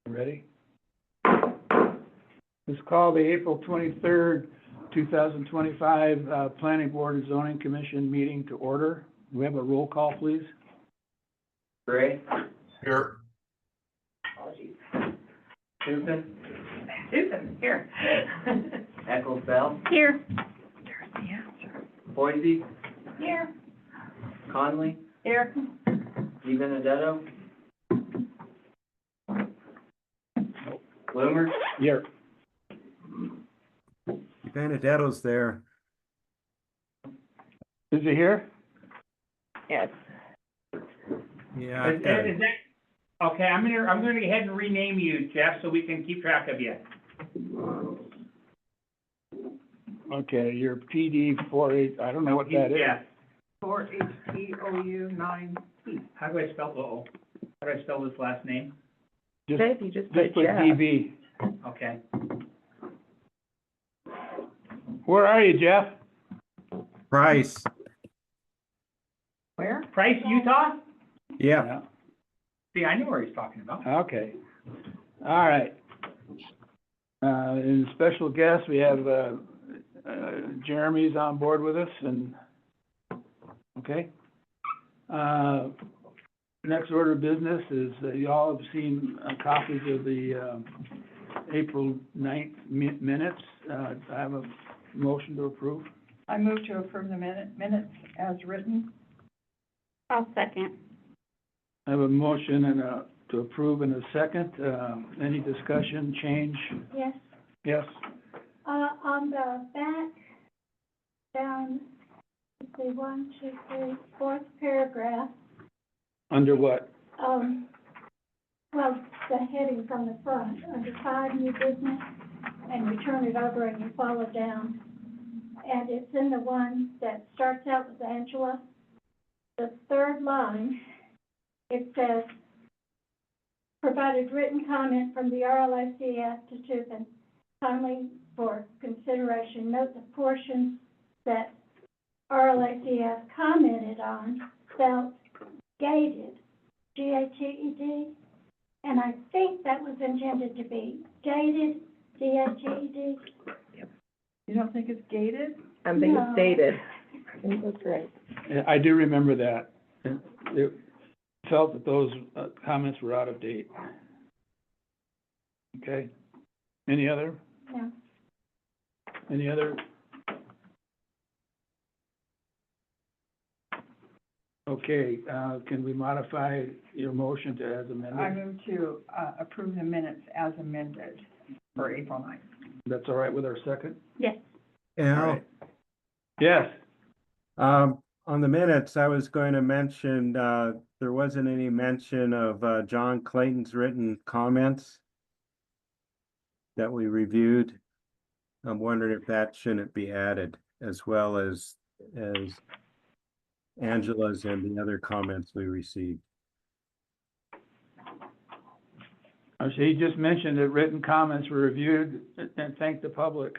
Ready? Let's call the April 23rd, 2025 Planning Board and Zoning Commission meeting to order. Do we have a roll call, please? Gray, Here. Tukin, Here. Eccles Bell, Here. There's the answer. Boise, Here. Conley, Here. Di Benedetto, Bloomer, Here. Benedetto's there. Is he here? Yes. Yeah. Is that, okay, I'm gonna go ahead and rename you, Jeff, so we can keep track of you. Okay, you're PD 48, I don't know what that is. Yeah. 4HTOU9P. How do I spell, how do I spell this last name? Just, Dave, you just just put put Jeff. DB. Okay. Where are you, Jeff? Price. Where? Price, Utah? Yeah. See, I knew where he's talking about. Okay. All right. And special guest, we have, Jeremy's on board with us and, okay. Next order of business is, you all have seen copies of the, April 9th minutes. I have a motion to approve. I move to approve the minutes as written. I'll second. I have a motion and to approve in a second. Any discussion, change? Yes, Yes? on the back, down, let's see, 1, 2, 3, fourth paragraph, Under what? well, the heading from the front, under 5, new business, and you turn it over and you follow down. And it's in the one that starts out with Angela. The third line, it says, provided written comment from the RLACF to Tukin, kindly for consideration. Note the portions that RLACF commented on spelled gated, G-A-T-E-D, and I think that was intended to be dated, D-A-T-E-D. You don't think it's gated? I think it's dated. I think that's right. Yeah, I do remember that. And it felt that those comments were out of date. Okay. Any other? No. Any other? Okay, can we modify your motion to as I amended? move to approve the minutes as amended for April 9th. That's all right with our second? Yes. All Al, right. Yes. on the minutes, I was going to mention, there wasn't any mention of, John Clayton's written comments that we reviewed. I'm wondering if that shouldn't be added as well as Angela's and the other comments we received. So he just mentioned that written comments were reviewed and thanked the public.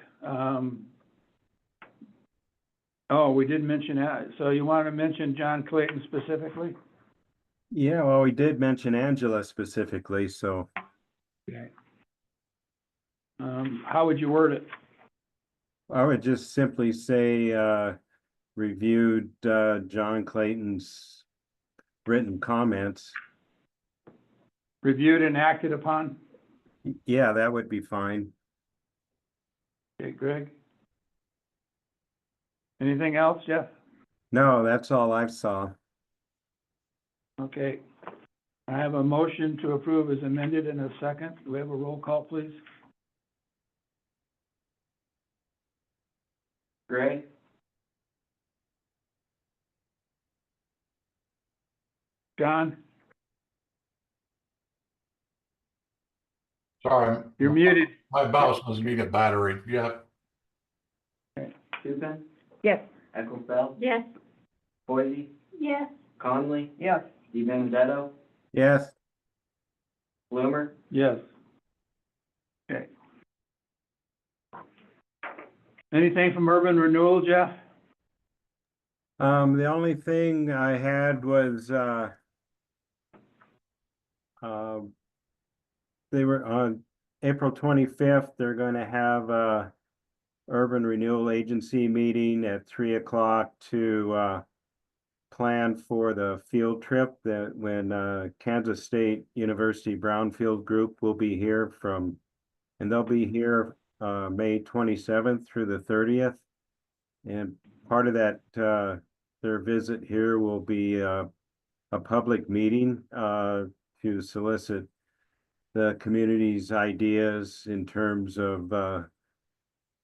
Oh, we did mention that. So you want to mention John Clayton specifically? Yeah, well, we did mention Angela specifically, so Okay. How would you word it? I would just simply say, reviewed, John Clayton's written comments. Reviewed and acted upon? Yeah, that would be fine. Okay, Greg? Anything else, Jeff? No, that's all I saw. Okay. I have a motion to approve as amended in a second. Do we have a roll call, please? Gray, John, Sorry. you're muted. My mouse doesn't need a battery. Yeah. Tukin, Yes. Eccles Bell, Yes. Boise, Yes. Conley, Yes. Di Benedetto, Yes, Bloomer, Yes. Okay. Anything from urban renewal, Jeff? the only thing I had was, they were on April 25th, they're gonna have a Urban Renewal Agency meeting at 3 o'clock to plan for the field trip that when Kansas State University Brownfield Group will be here and they'll be here May 27th through the 30th. And part of that their visit here will be a public meeting to solicit the community's ideas in terms of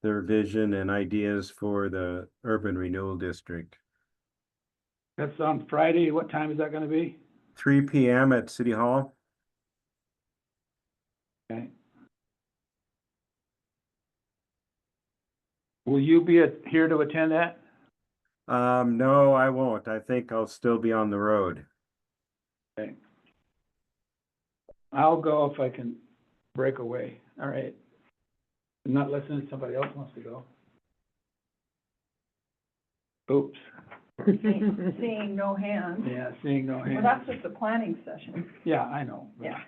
their vision and ideas for the urban renewal district. That's on Friday. What time is that gonna be? 3 p.m. at City Hall. Okay. Will you be here to attend that? No, I won't. I think I'll still be on the road. Okay. I'll go if I can break away. All right. I'm not listening to somebody else wants to go. Oops. Seeing no hands. Yeah, seeing no Well, hands. that's just a planning session. Yeah, I know. Yeah.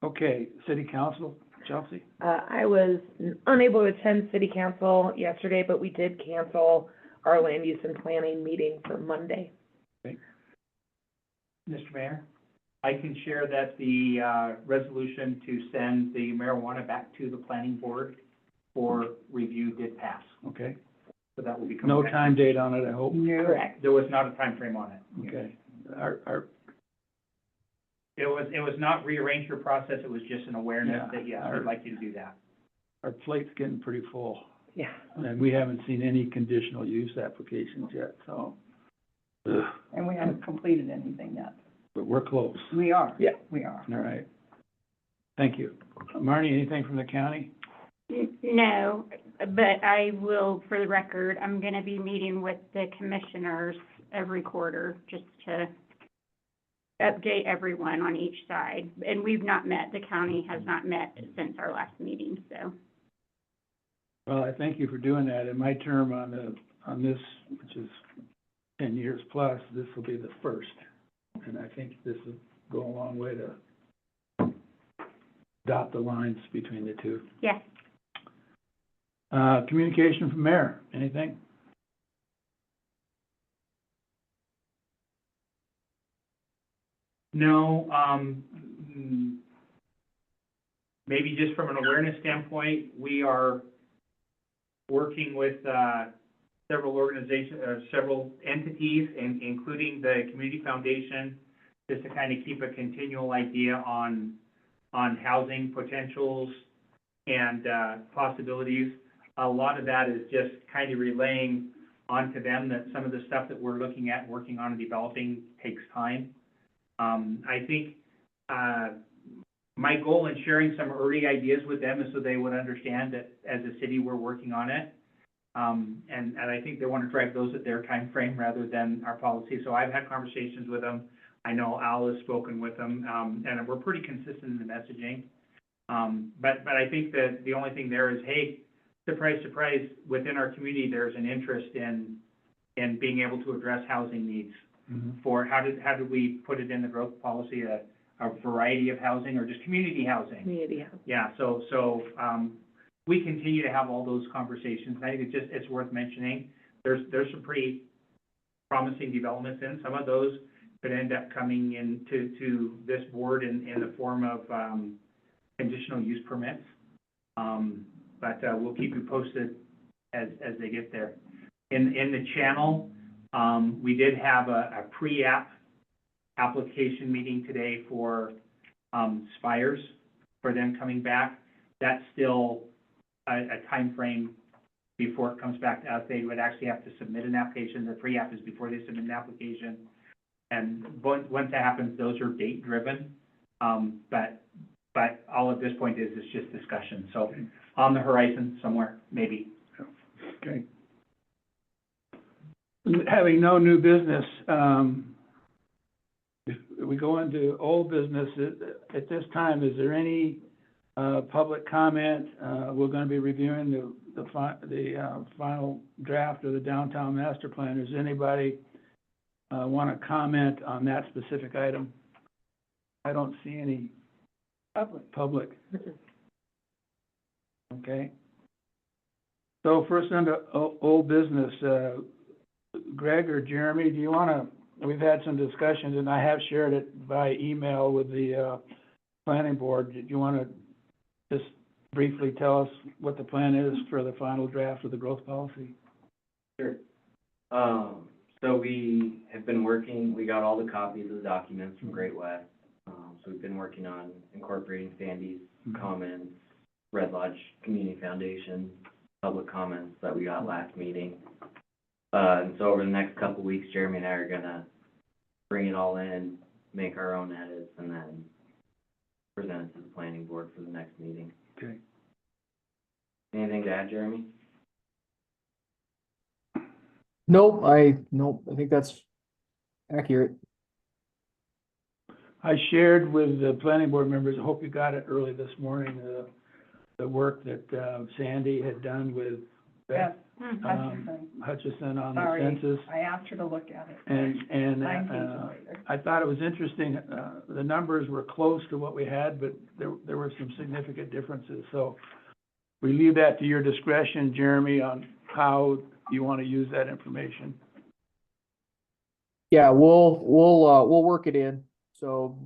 Okay, city council, Chelsea? I was unable to attend city council yesterday, but we did cancel our land use and planning meeting for Monday. Mr. Mayor, I can share that the resolution to send the marijuana back to the planning board for review did pass. Okay. So that will be coming No back. time date on it, I hope. Correct. There was not a time frame on it. Okay. It was not rearrange your process, it was just an awareness Yeah. that, yes, we'd like you to do that. Our plate's getting pretty full, Yeah. and we haven't seen any conditional use applications yet, so. Ugh, And we haven't completed anything yet. but we're close. We are. Yeah. We are. All right. Thank you. Marnie, anything from the county? No, but I will, for the record, I'm gonna be meeting with the commissioners every quarter, just to update everyone on each side. And we've not met, the county has not met since our last meeting, so. Well, I thank you for doing that. In my term on this, which is 10 years plus, this will be the first. And I think this will go a long way to dot the lines between the two. Yes. Communication from mayor, anything? No, maybe just from an awareness standpoint, we are working with, several organizations, several entities, including the Community Foundation, just to kind of keep a continual idea on housing potentials and, possibilities. A lot of that is just kind of relaying onto them that some of the stuff that we're looking at, working on and developing takes time. I think, my goal in sharing some early ideas with them is so they would understand that as a city, we're working on it. And I think they want to drive those at their time frame rather than our policy. So I've had conversations with them. I know Al has spoken with them, and we're pretty consistent in the messaging. But I think that the only thing there is, hey, surprise, surprise, within our community, there's an interest in being able to address housing needs. For how did we put it in the growth policy, a variety of housing or just community housing? Community house. Yeah, so we continue to have all those conversations. I think it's worth mentioning. There's some pretty promising developments in. Some of those could end up coming to this board in the form of conditional use permits. But we'll keep you posted as they get there. In the channel, we did have a pre-app application meeting today for Spires, for them coming back. That's still a time frame before it comes back to us. They would actually have to submit an application. The pre-app is before they submit an application. And once that happens, those are date driven. But all at this point is it's just discussion. So on the horizon somewhere, maybe. Okay. Having no new business, if we go into old business, at this time, is there any public comment? We're gonna be reviewing the final draft of the downtown master plan. Does anybody want to comment on that specific item? I don't see any public. Okay. So first under old business, Greg or Jeremy, do you wanna, we've had some discussions and I have shared it by email with the, planning board. Do you wanna just briefly tell us what the plan is for the final draft of the growth policy? Sure. So we have been working, we got all the copies of the documents from Great West. So we've been working on incorporating Sandy's comments, Red Lodge Community Foundation, public comments that we got last meeting. And so over the next couple of weeks, Jeremy and I are gonna bring it all in, make our own edits, and then present it to the planning board for the next meeting. Okay. Anything to add, Jeremy? Nope, I think that's accurate. I shared with the planning board members, I hope you got it early this morning, the work that, Sandy had done with Yes, Beth, Hutchinson. Hutchison on the Sorry. census. I asked her to look at it. And, 9 pages later. I thought it was interesting, the numbers were close to what we had, but there were some significant differences. So we leave that to your discretion, Jeremy, on how you want to use that information. Yeah, we'll work it in. So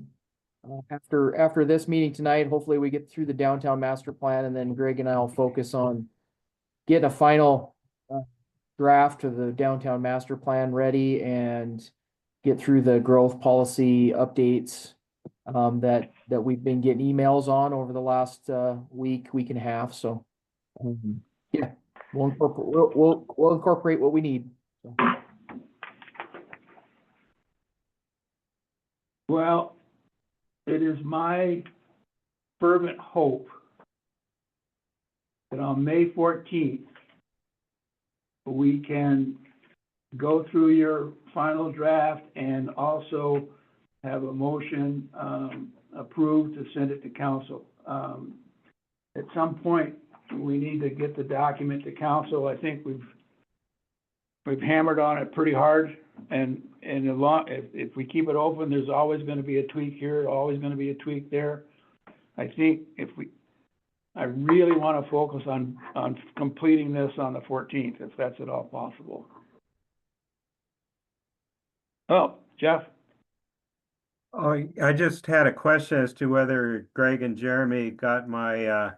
after this meeting tonight, hopefully we get through the downtown master plan, and then Greg and I will focus on getting a final draft of the downtown master plan ready and get through the growth policy updates that we've been getting emails on over the last week and a half. So yeah, we'll incorporate what we need. So. Well, it is my fervent hope that on May 14th, we can go through your final draft and also have a motion approved to send it to council. At some point, we need to get the document to council. I think we've hammered on it pretty hard, and if we keep it open, there's always gonna be a tweak here, always gonna be a tweak there. I think I really wanna focus on completing this on the 14th, if that's at all possible. Oh, Jeff? Oh, I just had a question as to whether Greg and Jeremy got my,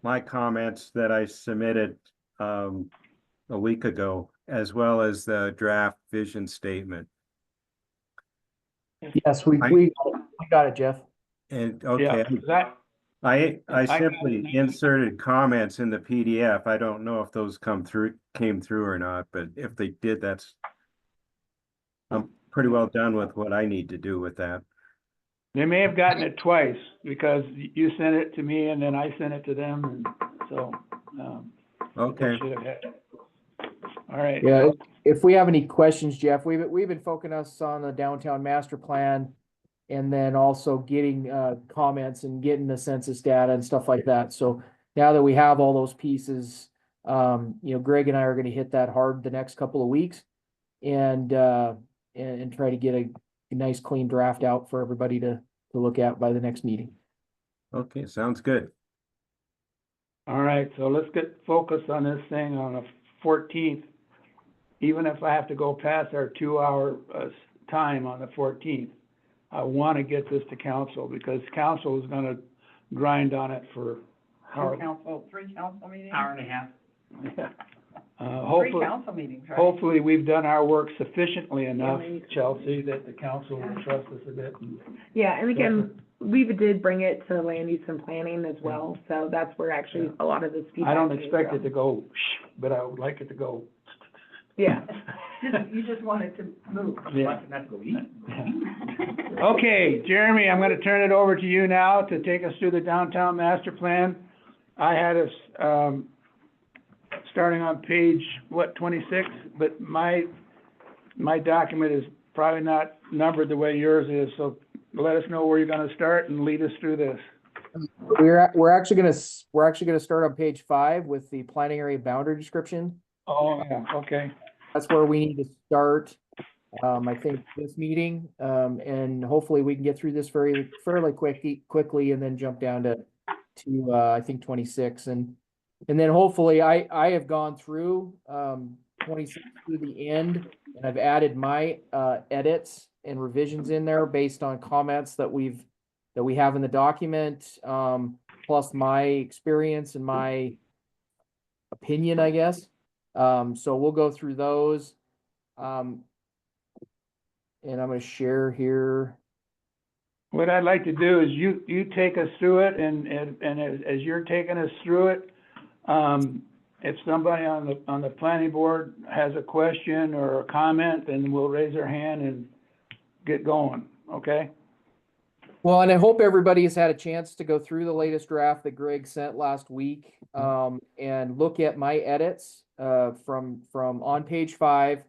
my comments that I submitted, a week ago, as well as the draft vision statement. Yes, we got it, Jeff. And, Yeah, okay, 'cause that, I I got simply it. inserted comments in the PDF. I don't know if those came through or not, but if they did, I'm pretty well done with what I need to do with that. they may have gotten it twice, because you sent it to me and then I sent it to them, and so, they Okay, should have had it. All right. Yeah, if we have any questions, Jeff, we've been focusing on the downtown master plan, and then also getting comments and getting the census data and stuff like that. So now that we have all those pieces, Greg and I are gonna hit that hard the next couple of weeks and try to get a nice clean draft out for everybody to look at by the next meeting. okay, sounds good. All right, so let's get focused on this thing on the 14th. Even if I have to go past our 2-hour time on the 14th, I want to get this to council, because council is going to grind on it for Three council meetings? Hour and a half. yeah. Three Hopefully, council meetings, right? hopefully we've done our work sufficiently enough, Chelsea, that the council will trust us a bit. Yeah, and again, we did bring it to land use and planning as well, so that's where actually a lot of this feedback. I don't came expect from. it to go, but I would like it to go. Yeah. You just want it to move. Yeah. Not to go eat. Okay, Jeremy, I'm gonna turn it over to you now to take us through the downtown master plan. I had us, starting on page, 26, but my document is probably not numbered the way yours is, so let us know where you're gonna start and lead us through this. We're actually gonna start on page 5 with the planning area boundary description. Oh, yeah, okay. That's where we need to start. I think this meeting, and hopefully we can get through this fairly quickly and then jump down to, I think 26 and then hopefully I have gone through, 26 through the end and I've added my, edits and revisions in there based on comments that we have in the document, plus my experience and my opinion, I guess. So we'll go through those. And I'm gonna share here. What I'd like to do is you take us through it, and as you're taking us through it, if somebody on the planning board has a question or a comment, then we'll raise their hand and get going, okay? Well, and I hope everybody has had a chance to go through the latest draft that Greg sent last week, and look at my edits, from on page 5,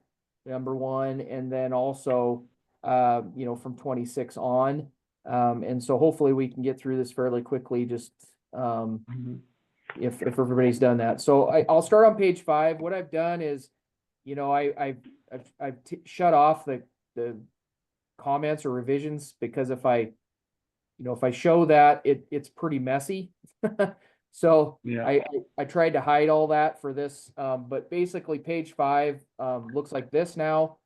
number 1, and then also, from 26 on. And so hopefully we can get through this fairly quickly, just, if everybody's done that. So I'll start on page 5. What I've done is, I've shut off the comments or revisions, because if I show that, it's pretty messy. So Yeah. I tried to hide all that for this, but basically page 5 looks like this now.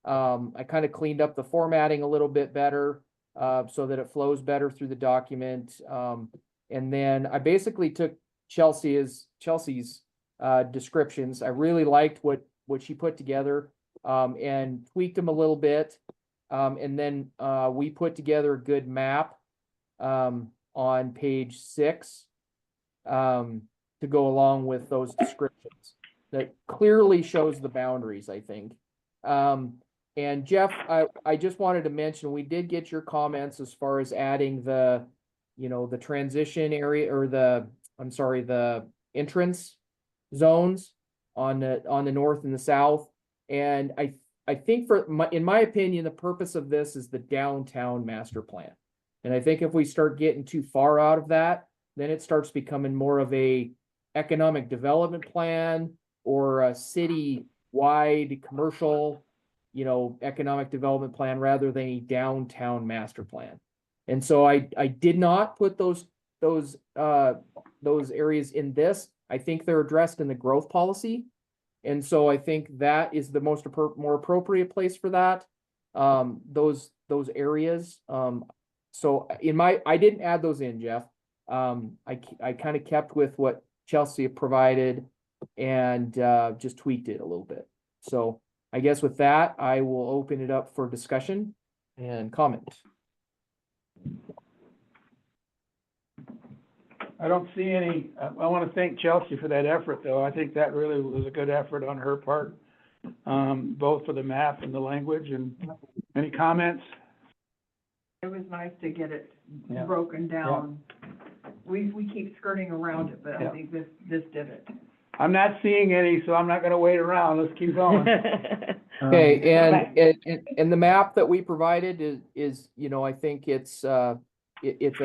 I kind of cleaned up the formatting a little bit better, so that it flows better through the document. And then I basically took Chelsea's descriptions. I really liked what she put together, and tweaked them a little bit. And then we put together a good map on page 6 to go along with those descriptions that clearly shows the boundaries, I think. And Jeff, I just wanted to mention, we did get your comments as far as adding the transition area, or the entrance zones on the north and the south. And I think in my opinion, the purpose of this is the downtown master plan. And I think if we start getting too far out of that, then it starts becoming more of a economic development plan, or a city-wide commercial, economic development plan, rather than a downtown master plan. And so I did not put those areas in this. I think they're addressed in the growth policy. And so I think that is the more appropriate place for that, those areas. So I didn't add those in, Jeff. I kind of kept with what Chelsea provided, and just tweaked it a little bit. So I guess with that, I will open it up for discussion and comment. I don't see any, I want to thank Chelsea for that effort, though. I think that really was a good effort on her part, both for the map and the language. And any comments? It was nice to get it Yeah. broken down. We keep skirting around it, but Yeah. I think this did it. I'm not seeing any, so I'm not going to wait around. Let's keep going. Okay, and the map that we provided is I think it's a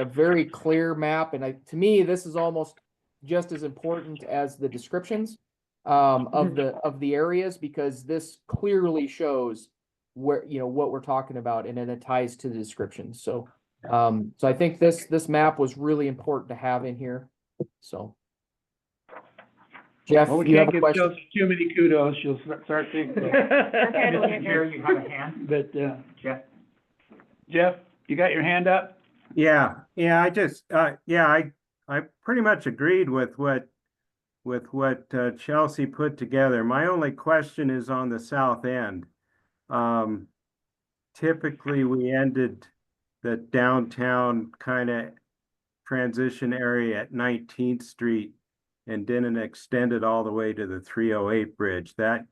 very clear map, and to me, this is almost just as important as the descriptions of the areas, because this clearly shows where, what we're talking about, and then it ties to the descriptions. So I think this map was really important to have in here. So Jeff, Well, we you have can't a give question? Chelsea too many kudos. She'll start thinking. Mr. Chair, you have a hand? But, Jeff? Jeff, you got your hand up? Yeah, I pretty much agreed with what Chelsea put together. My only question is on the south end. Typically, we ended the downtown kind of transition area at 19th Street and didn't extend it all the way to the 308 bridge. That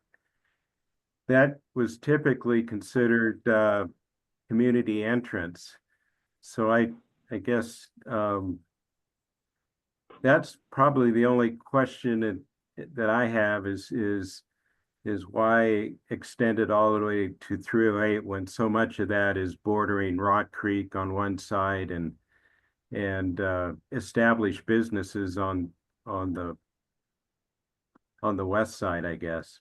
was typically considered community entrance. So I guess that's probably the only question that I have is why extend it all the way to 308 when so much of that is bordering Rock Creek on one side and established businesses on the west side, I guess.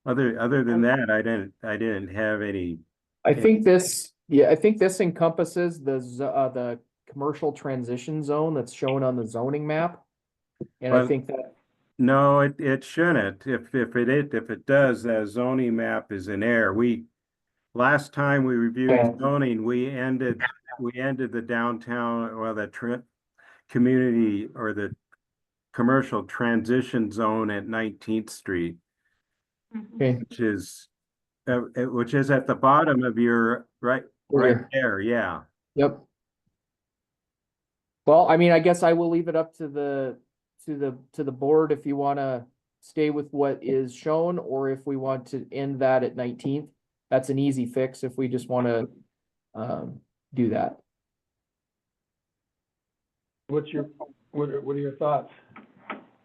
Other than that, I didn't have any. I think this, yeah, I think this encompasses the commercial transition zone that's shown on the zoning map. And I Well, think that, No, it shouldn't. If it does, that zoning map is in error. Last time we reviewed Okay. zoning, we ended the downtown, well, community or the commercial transition zone at 19th Street, Mhm. okay, which is at the bottom of your, right Here. there, yeah. Yep. Well, I mean, I guess I will leave it up to the board if you wanna stay with what is shown, or if we want to end that at 19th. That's an easy fix if we just wanna, do that. What are your thoughts?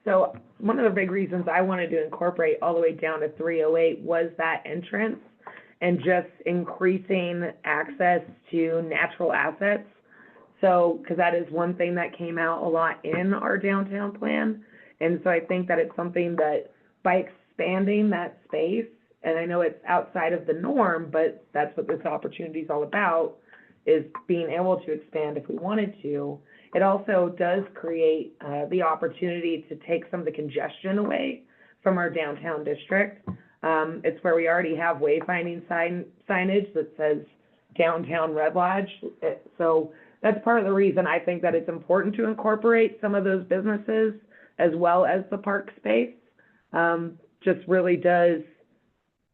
So one of the big reasons I wanted to incorporate all the way down to 308 was that entrance and just increasing access to natural assets. So, because that is one thing that came out a lot in our downtown plan. And so I think that it's something that by expanding that space, and I know it's outside of the norm, but that's what this opportunity is all about, is being able to expand if we wanted to. It also does create the opportunity to take some of the congestion away from our downtown district. It's where we already have wayfinding signage that says downtown Red Lodge. So that's part of the reason I think that it's important to incorporate some of those businesses as well as the park space. Just really does,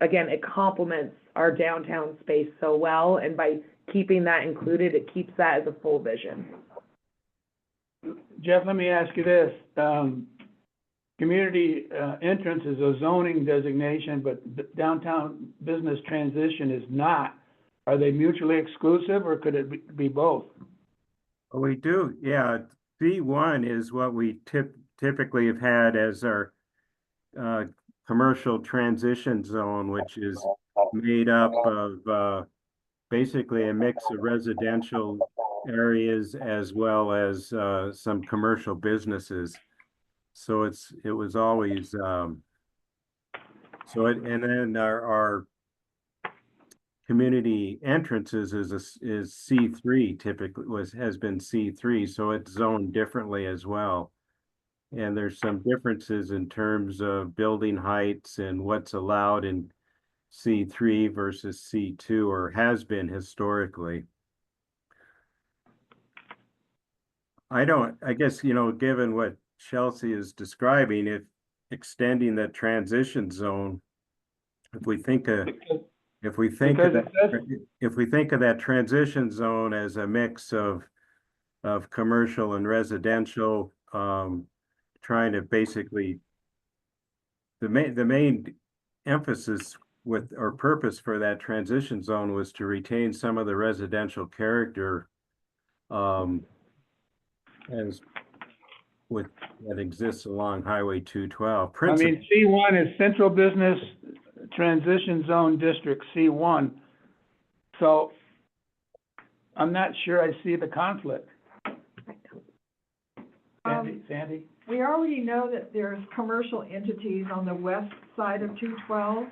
again, it complements our downtown space so well, and by keeping that included, it keeps that as a full vision. Jeff, let me ask you this. Community entrance is a zoning designation, but downtown business transition is not. Are they mutually exclusive, or could it be both? We do, yeah. C1 is what we typically have had as our commercial transition zone, which is made up of basically a mix of residential areas as well as some commercial businesses. So it was always and then our community entrances is C3 typically has been C3, so it's zoned differently as well. And there's some differences in terms of building heights and what's allowed in C3 versus C2, or has been historically. I guess, given what Chelsea is describing, if extending the transition zone, if we think of that transition zone as a mix of commercial and residential, trying to basically, the main emphasis or purpose for that transition zone was to retain some of the residential character that exists along Highway 212. I mean, C1 is Central Business Transition Zone District, C1. So I'm not sure I see the conflict. Sandy? We already know that there's commercial entities on the west side of 212.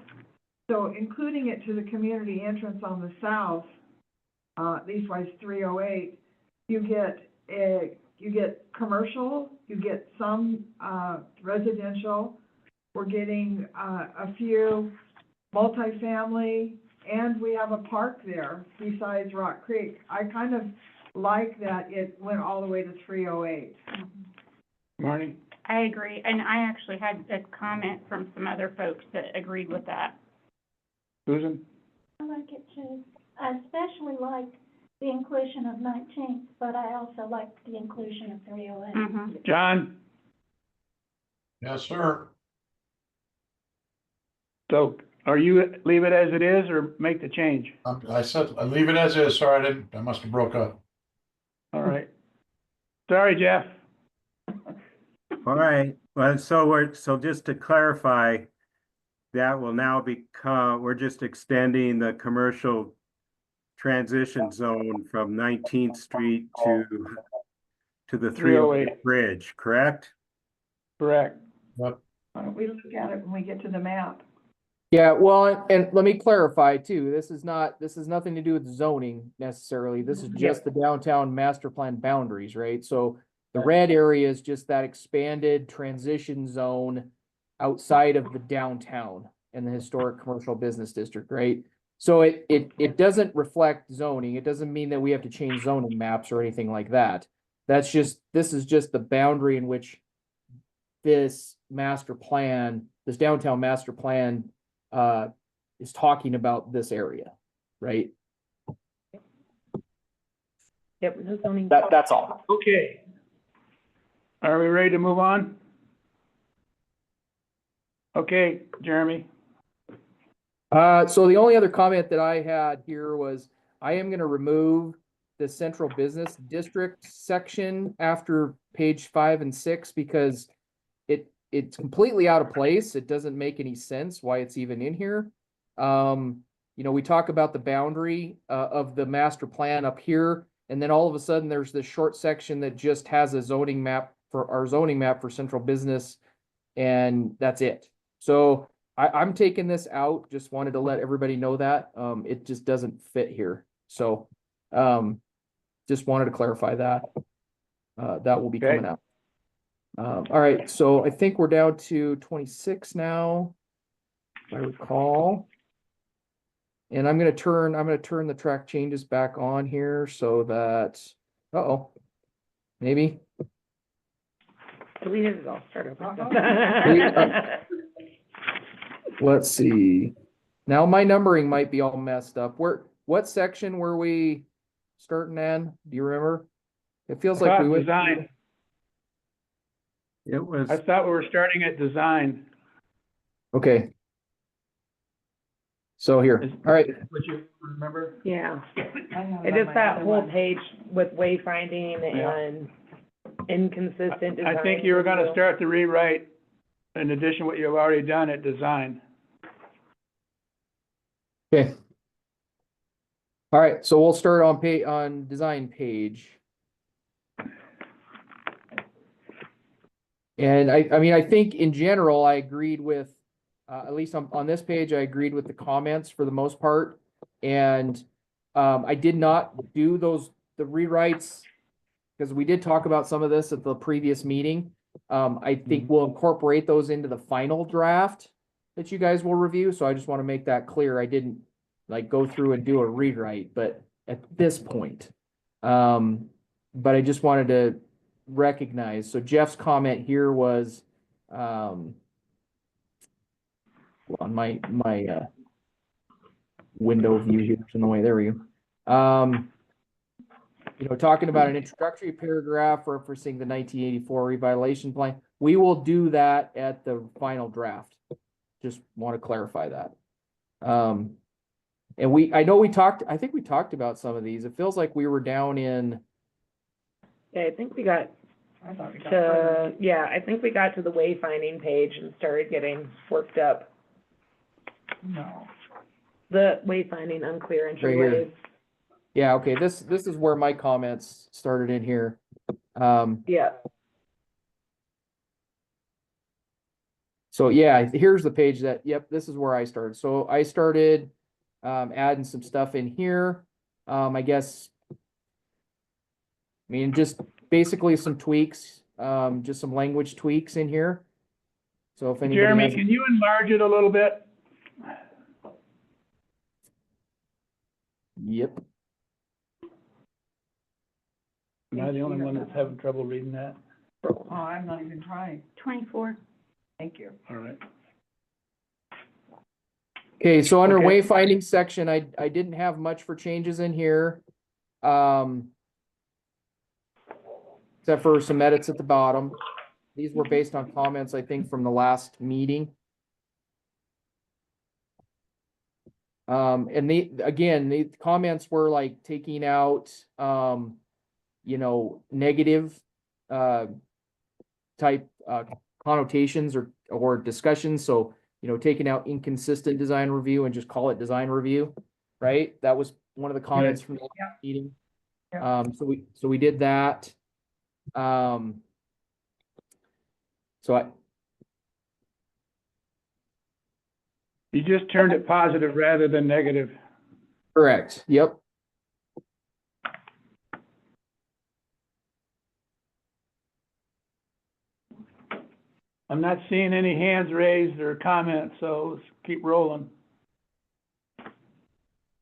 So including it to the community entrance on the south, leastwise 308, you get commercial, you get some residential. We're getting a few multifamily, and we have a park there besides Rock Creek. I kind of like that it went all the way to 308. Marnie? I agree, and I actually had a comment from some other folks that agreed with that. Susan? I like it too. I especially like the inclusion of 19th, but I also like the inclusion of 308. Mhm. John? Yes, sir. So are you leave it as it is or make the change? I said, I leave it as is. Sorry, I must have broke up. All right. Sorry, Jeff. All right, well, so just to clarify, that will now become, we're just extending the commercial transition zone from 19th Street to the 308 bridge, correct? Correct. Yep. Why don't we look at it when we get to the map? Yeah, well, and let me clarify too, this is nothing to do with zoning necessarily. This is just the downtown master plan boundaries, right? So the red area is just that expanded transition zone outside of the downtown and the historic commercial business district, right? So it doesn't reflect zoning. It doesn't mean that we have to change zoning maps or anything like that. This is just the boundary in which this downtown master plan is talking about this area, right? Yep, no zoning. That's all. Okay. Are we ready to move on? Okay, Jeremy. So the only other comment that I had here was I am gonna remove the central business district section after page 5 and 6 because it's completely out of place. It doesn't make any sense why it's even in here. We talk about the boundary of the master plan up here, and then all of a sudden there's this short section that just has a zoning map for central business, and that's it. So I'm taking this out. Just wanted to let everybody know that. It just doesn't fit here. So just wanted to clarify that. That will be coming out. All right, so I think we're down to 26 now, if I recall. And I'm gonna turn the track changes back on here so that, maybe. Deleted it all, start over. Let's see. Now my numbering might be all messed up. What section were we starting in? Do you remember? It feels like we went. Design. It was, I thought we were starting at design. Okay. So here, all right. Would you remember? Yeah, I have it on is my that other whole one. page with wayfinding Yeah. and inconsistent design. I think you were gonna start the rewrite in addition to what you've already done at design. Okay. All right, so we'll start on design page. And I think in general, I agreed with, at least on this page, I agreed with the comments for the most part. And I did not do the rewrites, because we did talk about some of this at the previous meeting. I think we'll incorporate those into the final draft that you guys will review. So I just want to make that clear. I didn't like go through and do a rewrite, but at this point. But I just wanted to recognize. So Jeff's comment here was on my window view here. It's in the way. There we go. Talking about an introductory paragraph referencing the 1984 revitalization plan. We will do that at the final draft. Just want to clarify that. And I think we talked about some of these. It feels like we were down in. Yeah, I think we got I thought we got I think we got to the wayfinding page and started getting worked up. No. The wayfinding unclear Right here. entryways. Yeah, okay, this is where my comments started in here. Yeah, So yeah, here's the page this is where I started. So I started adding some stuff in here. I guess, just basically some tweaks, just some language tweaks in here. So if anybody Jeremy, has. can you enlarge it a little bit? Yep. Am I the only one that's having trouble reading that? Oh, I'm not even trying. 24. Thank you. All right. Okay, so under Okay. wayfinding section, I didn't have much for changes in here. Except for some edits at the bottom. These were based on comments, I think, from the last meeting. And the comments were like taking out, negative, type, connotations or discussions. So, taking out inconsistent design review and just call it design review, right? That was one of the comments from the last meeting. So we did that. So You just turned it positive rather than negative. Correct, yep. I'm not seeing any hands raised or comments, so let's keep rolling.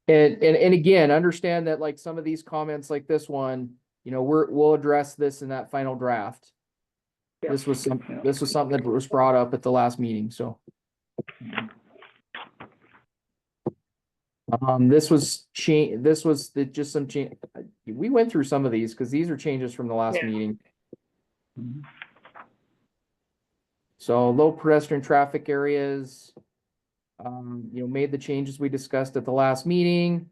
And again, understand that like some of these comments like this one, you know, we'll address this in that final draft. This was something that was brought up at the last meeting, so. This was just some change. We went through some of these because these are changes from the last Yeah. meeting. So low pedestrian traffic areas, you know, made the changes we discussed at the last meeting.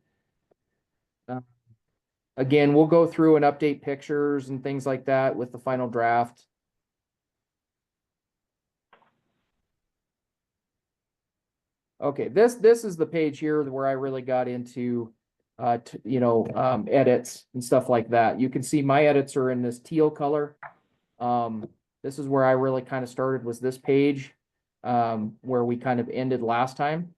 Again, we'll go through and update pictures and things like that with the final draft. Okay, this is the page here where I really got into, edits and stuff like that. You can see my edits are in this teal color. This is where I really kind of started, was this page, where we kind of ended last time.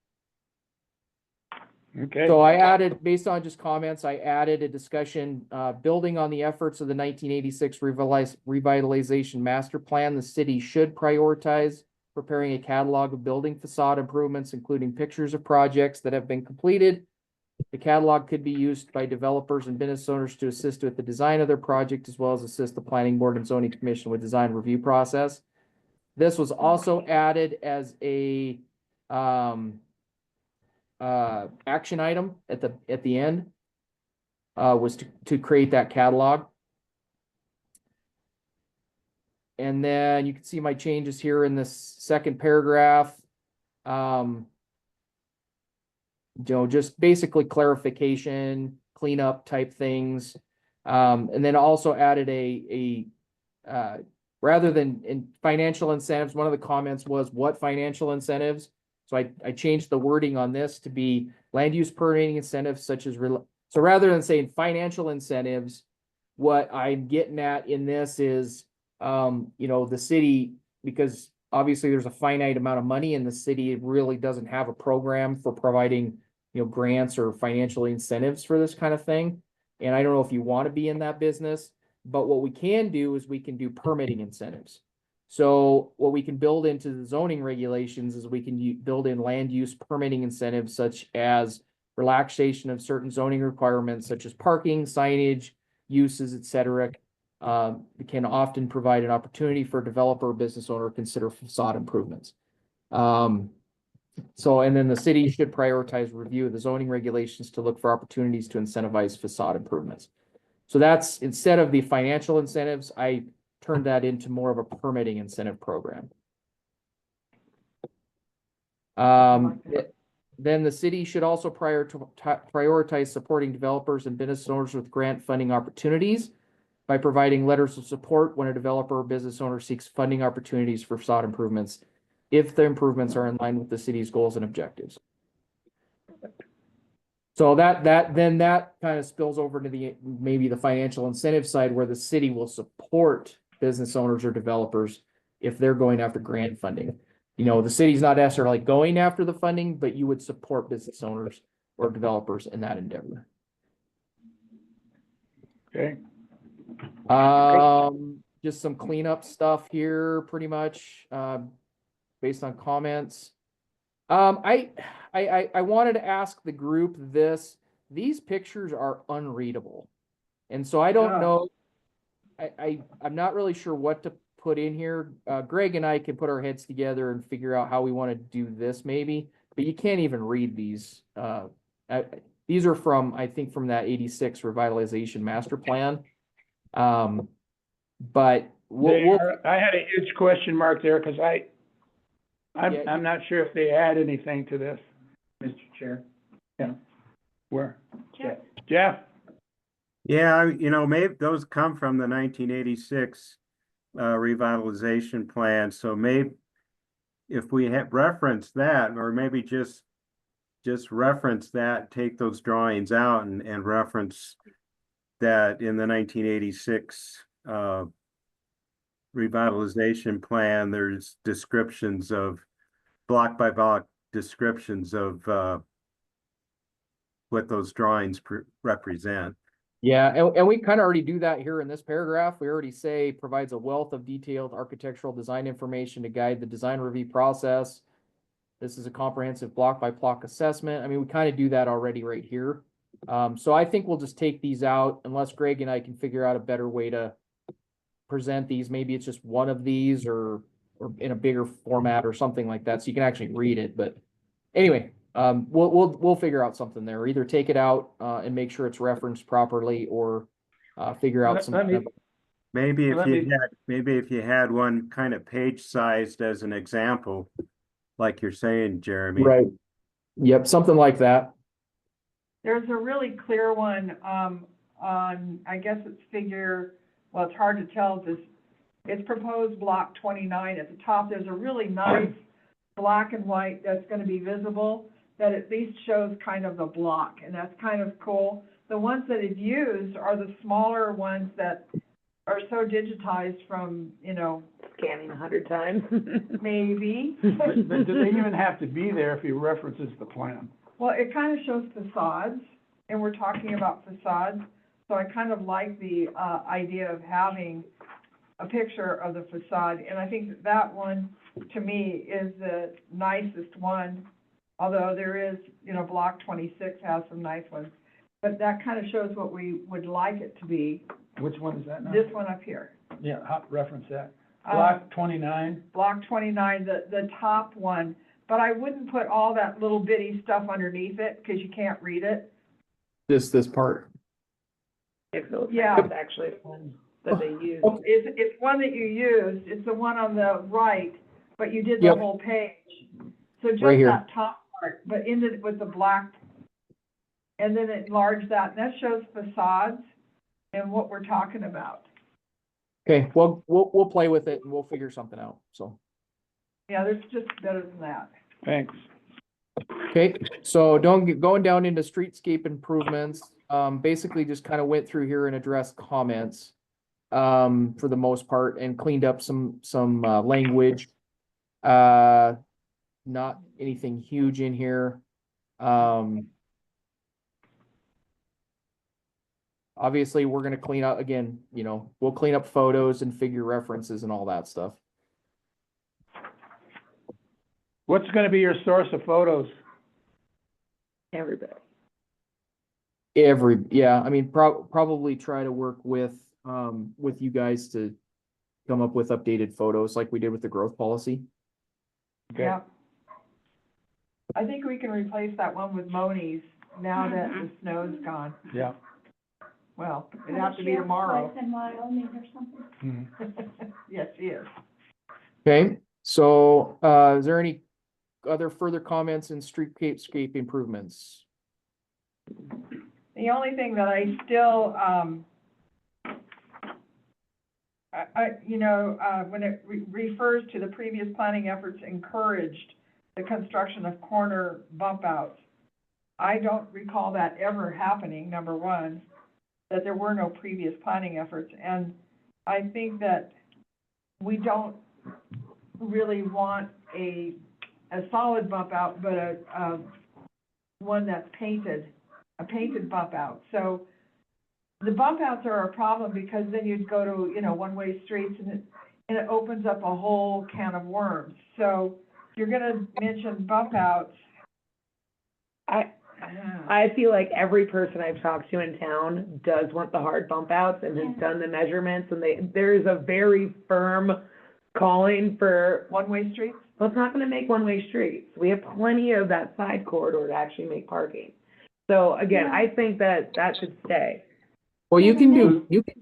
Okay. So I added, based on just comments, I added a discussion, building on the efforts of the 1986 revitalization master plan, the city should prioritize preparing a catalog of building facade improvements, including pictures of projects that have been completed. The catalog could be used by developers and business owners to assist with the design of their project, as well as assist the planning board and zoning commission with design review process. This was also added as a action item at the end, was to create that catalog. And then you can see my changes here in this second paragraph. Just basically clarification, cleanup type things. And then also added rather than in financial incentives, one of the comments was what financial incentives? So I changed the wording on this to be land use permitting incentives such as, so rather than saying financial incentives, what I'm getting at in this is, the city, because obviously there's a finite amount of money in the city, it really doesn't have a program for providing, grants or financial incentives for this kind of thing. And I don't know if you want to be in that business, but what we can do is we can do permitting incentives. So what we can build into the zoning regulations is we can build in land use permitting incentives such as relaxation of certain zoning requirements such as parking, signage, uses, etc. Can often provide an opportunity for a developer or business owner to consider facade improvements. And then the city should prioritize review of the zoning regulations to look for opportunities to incentivize facade improvements. So that's, instead of the financial incentives, I turned that into more of a permitting incentive program. Then the city should also prioritize supporting developers and business owners with grant funding opportunities by providing letters of support when a developer or business owner seeks funding opportunities for facade improvements, if the improvements are in line with the city's goals and objectives. So that kind of spills over to maybe the financial incentive side, where the city will support business owners or developers if they're going after grant funding. The city's not necessarily going after the funding, but you would support business owners or developers in that endeavor. Okay. Just some cleanup stuff here, pretty much, based on comments. I wanted to ask the group this. These pictures are unreadable. And so I don't know, I'm not really sure what to put in here. Greg and I can put our heads together and figure out how we want to do this maybe, but you can't even read these. These are from, I think, from that 86 revitalization master plan. But I had a huge question mark there because I'm not sure if they add anything to this. Mr. Chair. Yeah. Where? Jeff? Jeff? Yeah, maybe those come from the 1986 revitalization plan. So maybe if we have referenced that, or maybe just reference that, take those drawings out and reference that in the 1986 revitalization plan, there's descriptions of block by block descriptions of, what those drawings represent. Yeah, and we kind of already do that here in this paragraph. We already say provides a wealth of detailed architectural design information to guide the design review process. This is a comprehensive block by block assessment. I mean, we kind of do that already right here. So I think we'll just take these out unless Greg and I can figure out a better way to present these. Maybe it's just one of these or in a bigger format or something like that, so you can actually read it. But anyway, we'll figure out something there. Either take it out and make sure it's referenced properly, or figure out some. Let me- Maybe if Let you me- had, maybe if you had one kind of page sized as an example, like you're saying, Jeremy. Right. Yep, something like that. There's a really clear one, on, I guess it's well, it's hard to tell, it's proposed block 29 at the top. There's a really nice black and white that's gonna be visible, that at least shows kind of the block, and that's kind of cool. The ones that have used are the smaller ones that are so digitized from, Scanning 100 times. maybe. But do they even have to be there if he references the plan? Well, it kind of shows facades, and we're talking about facades, so I kind of like the, idea of having a picture of the facade, and I think that one, to me, is the nicest one, although there is, block 26 has some nice ones, but that kind of shows what we would like it to be, Which one is that now? this one up here. Yeah, reference that. Uh, Block 29, Block 29, the top one, but I wouldn't put all that little bitty stuff underneath it, because you can't read it. This part. Yeah. It's actually the one that they use. It's one that you used, it's the one on the right, but you did the Yep. whole page. So just Right here. that top part, but ended with the black, and then enlarge that, and that shows facades and what we're talking about. Okay, well, we'll play with it and we'll figure something out, so. Yeah, there's just better than that. thanks. Okay, so going down into streetscape improvements, basically just kind of went through here and addressed comments. For the most part, and cleaned up some language. Not anything huge in here. Obviously, we're gonna clean up, again, we'll clean up photos and figure references and all that stuff. What's gonna be your source of photos? Everybody. Yeah, I mean, probably try to work with you guys to come up with updated photos like we did with the growth policy. Okay. Yeah. I think we can replace that one with Moni's now that the snow's gone. Yeah. Well, it'd have to be tomorrow. Place in Wyoming or something. Mhm. Yes, he is. Okay, so, is there any other further comments in streetscape improvements? The only thing that I still, when it refers to the previous planning efforts encouraged the construction of corner bump outs, I don't recall that ever happening, number one, that there were no previous planning efforts. And I think that we don't really want a solid bump out, but a one that's painted, a painted bump out. So the bump outs are a problem because then you'd go to, one-way streets and it opens up a whole can of worms. So if you're gonna mention bump outs. I feel like every person I've talked to in town does want the hard bump outs and has done the measurements, and there is a very firm calling for, One-way streets? well, it's not gonna make one-way streets. We have plenty of that side corridor to actually make parking. So again, I think that should stay. Well, you can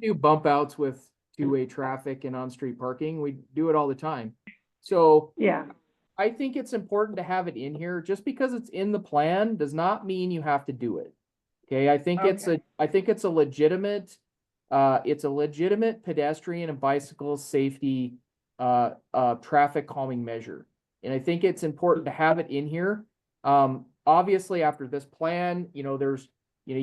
do bump outs with two-way traffic and on-street parking. We do it all the time. So Yeah. I think it's important to have it in here. Just because it's in the plan does not mean you have to do it. Okay, I think it's a legitimate pedestrian and bicycle safety traffic calming measure. And I think it's important to have it in here. Obviously, after this plan, you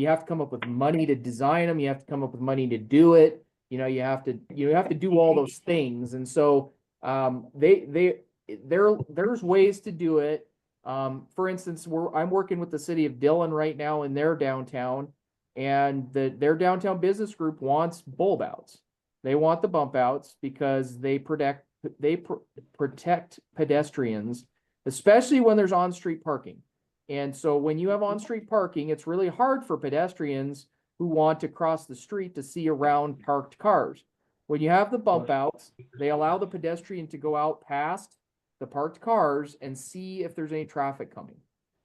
have to come up with money to design them, you have to come up with money to do it, you have to do all those things. And so, there's ways to do it. For instance, I'm working with the city of Dillon right now in their downtown, and their downtown business group wants bulb outs. They want the bump outs because they protect pedestrians, especially when there's on-street parking. And so when you have on-street parking, it's really hard for pedestrians who want to cross the street to see around parked cars. When you have the bump outs, they allow the pedestrian to go out past the parked cars and see if there's any traffic coming.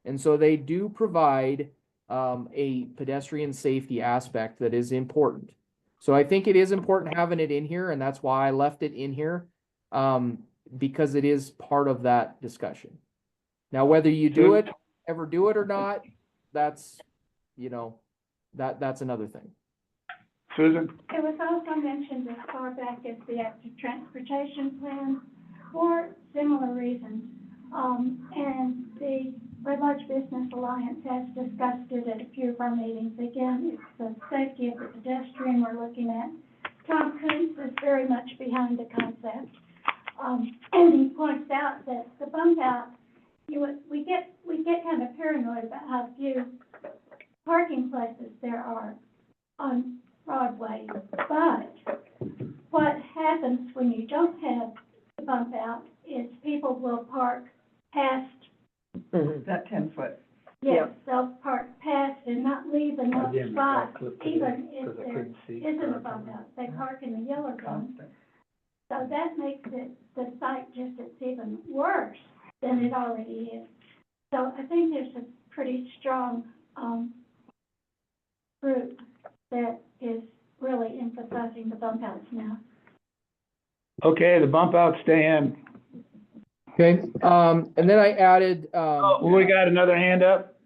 And so they do provide a pedestrian safety aspect that is important. So I think it is important having it in here, and that's why I left it in here, because it is part of that discussion. Now, whether you ever do it or not, that's, that's another thing. Susan? It was also mentioned as far back as the active transportation plan for similar reasons. And the Red Lodge Business Alliance has discussed it at a few of our meetings. Again, it's the safety of the pedestrian we're looking at. Tom Kuntz is very much behind the concept. And he points out that the bump out, we get kind of paranoid about how few parking places there are on Broadway. But what happens when you don't have the bump out is people will park past. That 10-foot. Yes, they'll park past and not leave enough Again, spot, I clipped it even if because I there couldn't see. isn't a bump out. They park in the yellow zone. So that makes the site just, it's even worse than it already is. So I think there's a pretty strong, group that is really emphasizing the bump outs now. Okay, the bump outs stay in. Okay, and then I added, We got another hand up.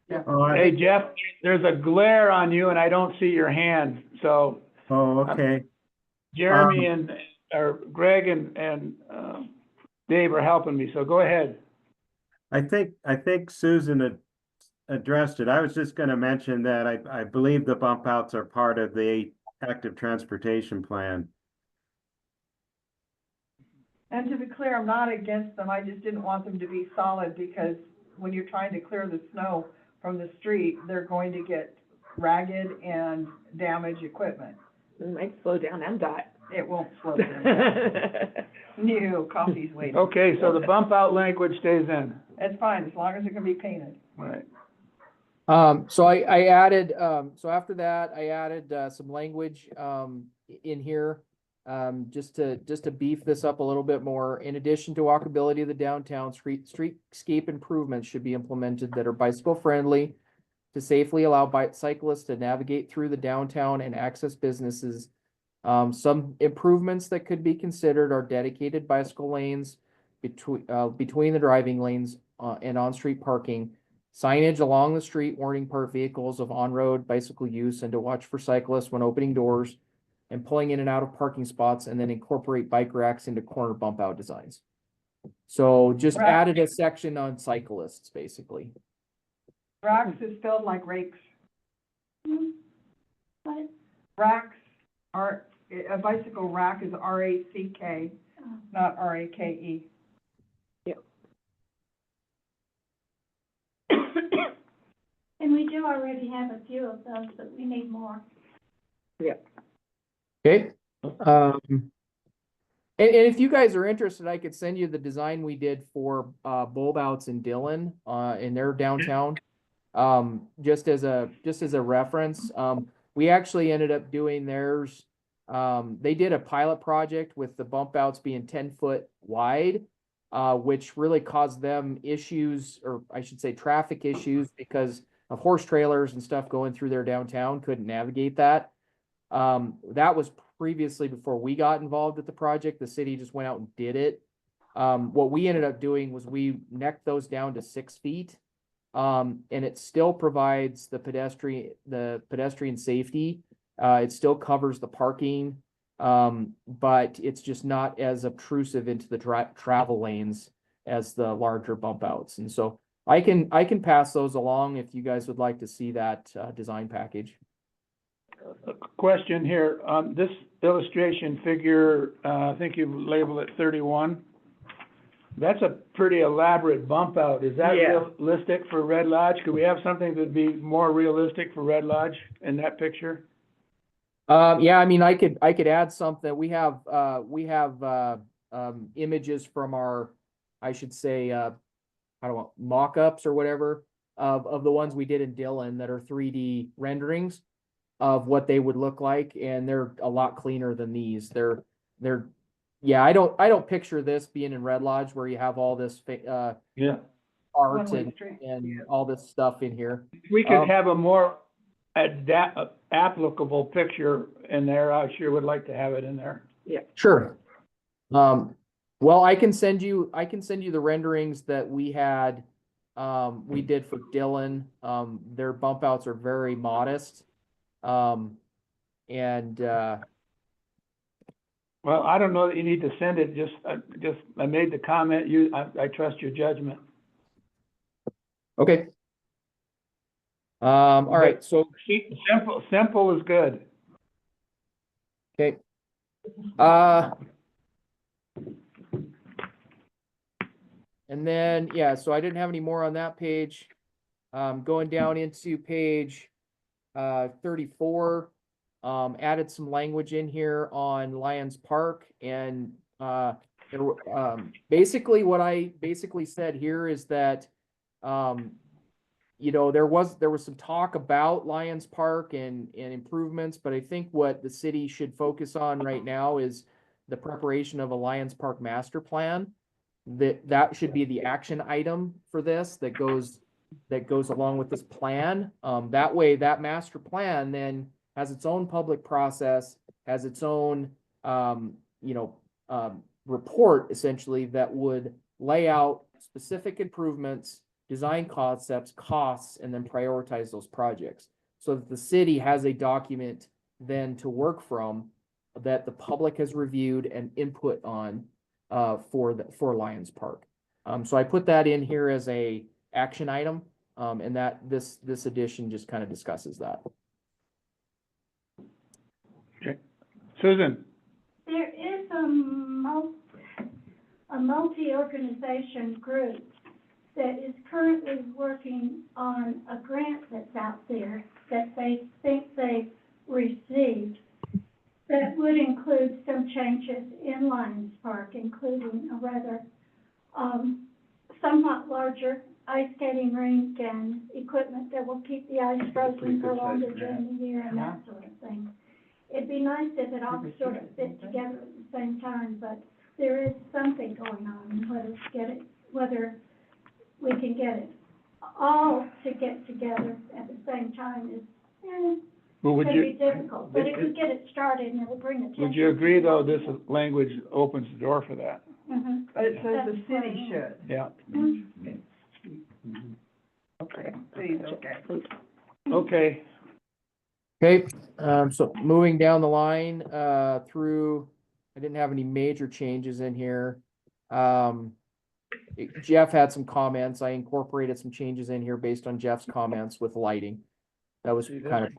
Hey, Jeff, there's a glare on you and I don't see your hand, so okay. Jeremy or Greg and Dave are helping me, so go ahead. I think Susan had addressed it. I was just gonna mention that I believe the bump outs are part of the active transportation plan. And to be clear, I'm not against them, I just didn't want them to be solid, because when you're trying to clear the snow from the street, they're going to get ragged and damage equipment. It might slow down MDOT. It won't slow down. No, coffee's waiting. Okay, so the bump out language stays in. It's fine, as long as it can be painted. Right. so I added, so after that, I added, some language, in here. Just to beef this up a little bit more. In addition to walkability of the downtown, streetscape improvements should be implemented that are bicycle friendly to safely allow cyclists to navigate through the downtown and access businesses. Some improvements that could be considered are dedicated bicycle lanes between the driving lanes and on-street parking, signage along the street warning parked vehicles of on-road bicycle use and to watch for cyclists when opening doors and pulling in and out of parking spots, and then incorporate bike racks into corner bump out designs. So just added a section on cyclists, basically. Racks is spelled like rakes. But, Racks are, a bicycle rack is R-A-C-K, not R-A-K-E. and we do already have a few of those, but we need more. Okay. And if you guys are interested, I could send you the design we did for bulb outs in Dillon in their downtown. Just as a reference. We actually ended up doing theirs. They did a pilot project with the bump outs being 10-foot wide, which really caused them issues, or I should say traffic issues, because of horse trailers and stuff going through their downtown, couldn't navigate that. That was previously before we got involved with the project. The city just went out and did it. What we ended up doing was we necked those down to 6 feet. And it still provides the pedestrian safety. It still covers the parking. But it's just not as obtrusive into the travel lanes as the larger bump outs. And so I can pass those along if you guys would like to see that, design package. A question here, this illustration figure, I think you labeled it 31. That's a pretty elaborate bump out. Is that Yeah. realistic for Red Lodge? Could we have something that'd be more realistic for Red Lodge in that picture? Yeah, I mean, I could add something. We have images from our, I should say, mock-ups or whatever of the ones we did in Dillon that are 3D renderings of what they would look like, and they're a lot cleaner than these. Yeah, I don't picture this being in Red Lodge where you have all this Yeah. art One-way and street. all this stuff in here. We could have a more applicable picture in there. I sure would like to have it in there. Sure. Well, I can send you the renderings that we had, we did for Dillon. Their bump outs are very modest. Well, I don't know that you need to send it, I made the comment, I trust your judgment. Okay. All right, so, Simple is good. okay. And then, yeah, so I didn't have any more on that page. Going down into page 34, added some language in here on Lions Park, and basically what I said here is that there was some talk about Lions Park and improvements, but I think what the city should focus on right now is the preparation of a Lions Park master plan. That should be the action item for this that goes along with this plan. That way, that master plan then has its own public process, has its own report essentially that would lay out specific improvements, design concepts, costs, and then prioritize those projects so that the city has a document then to work from that the public has reviewed and input on for Lions Park. So I put that in here as a action item, and that this edition just kind of discusses that. Okay. Susan? There is a multi-organization group that is currently working on a grant that's out there that they think they've received that would include some changes in Lions Park, including a rather somewhat larger ice skating rink and equipment that will keep the ice frozen for longer during the year and that sort of thing. It'd be nice if it all sort of fit together at the same time, but there is something going on, and whether we can get it all to get together at the same time is, Well, could be difficult, but if we get it started and it'll bring attention. would you agree, though, this language opens the door for that? Mhm. But it says the That's city fine. should. Yeah. Okay, please, okay. Okay, Okay, so moving down the line, through, I didn't have any major changes in here. Jeff had some comments. I incorporated some changes in here based on Jeff's comments with lighting. That was kind of,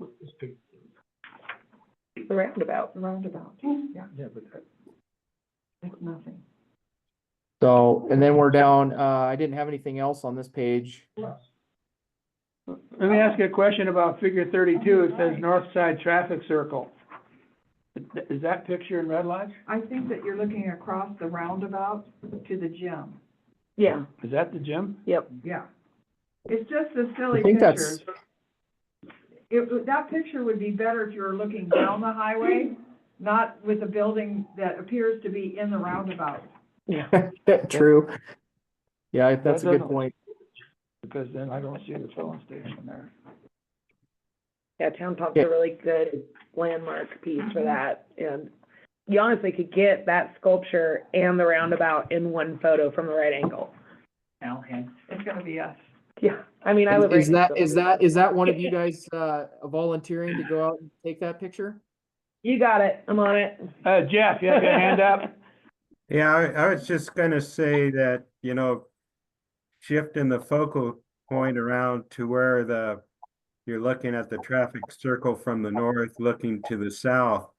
The roundabout. Roundabout, yeah, yeah, but it's nothing. so, and then we're down, I didn't have anything else on this page. let me ask you a question about figure 32. It says north side traffic circle. Is that picture in Red Lodge? I think that you're looking across the roundabout to the gym. Yeah, Is that the gym? yep. Yeah. It's just a silly I think picture. that's, That picture would be better if you were looking down the highway, not with a building that appears to be in the roundabout. Yeah. true. Yeah, that's a good doesn't- point. Because then I don't see the filling station there. Yeah, Town Talk's a really good landmark piece for that, and you honestly could get that sculpture and the roundabout in one photo from the right angle. It's gonna be us. Yeah, I mean, I live right Is next that, to it. is that one of you guys, volunteering to go out and take that picture? You got it, I'm on it. Jeff, you have your hand up? Yeah, I was just gonna say that, shifting the focal point around to where you're looking at the traffic circle from the north, looking to the south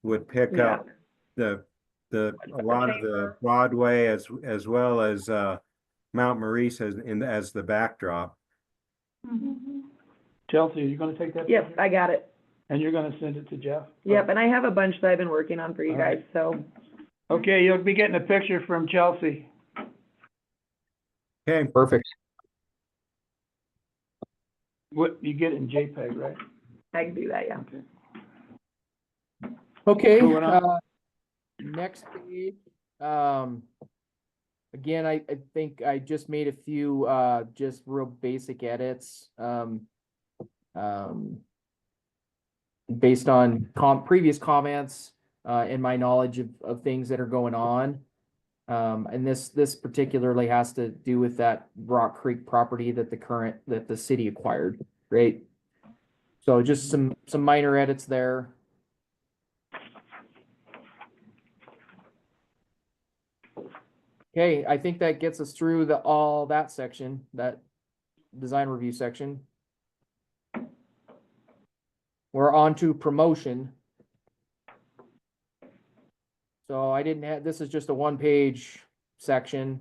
would pick Yeah. up the a lot of the Broadway as well as, Mount Maurice as the backdrop. Chelsea, are you gonna take that? Yep, picture? I got it. And you're gonna send it to Jeff? Yep, and I have a bunch that I've been working on for you All guys, right. so. Okay, you'll be getting a picture from Chelsea. Okay, Perfect. What, you get it in JPEG, right? I can do that, yeah. Okay. Okay, Moving on. next page, again, I think I just made a few, just real basic edits, based on previous comments, and my knowledge of things that are going on. And this particularly has to do with that Rock Creek property that the city acquired, right? So just some minor edits there. Okay, I think that gets us through all that section, that design review section. We're on to promotion. So I didn't have, this is just a one-page section.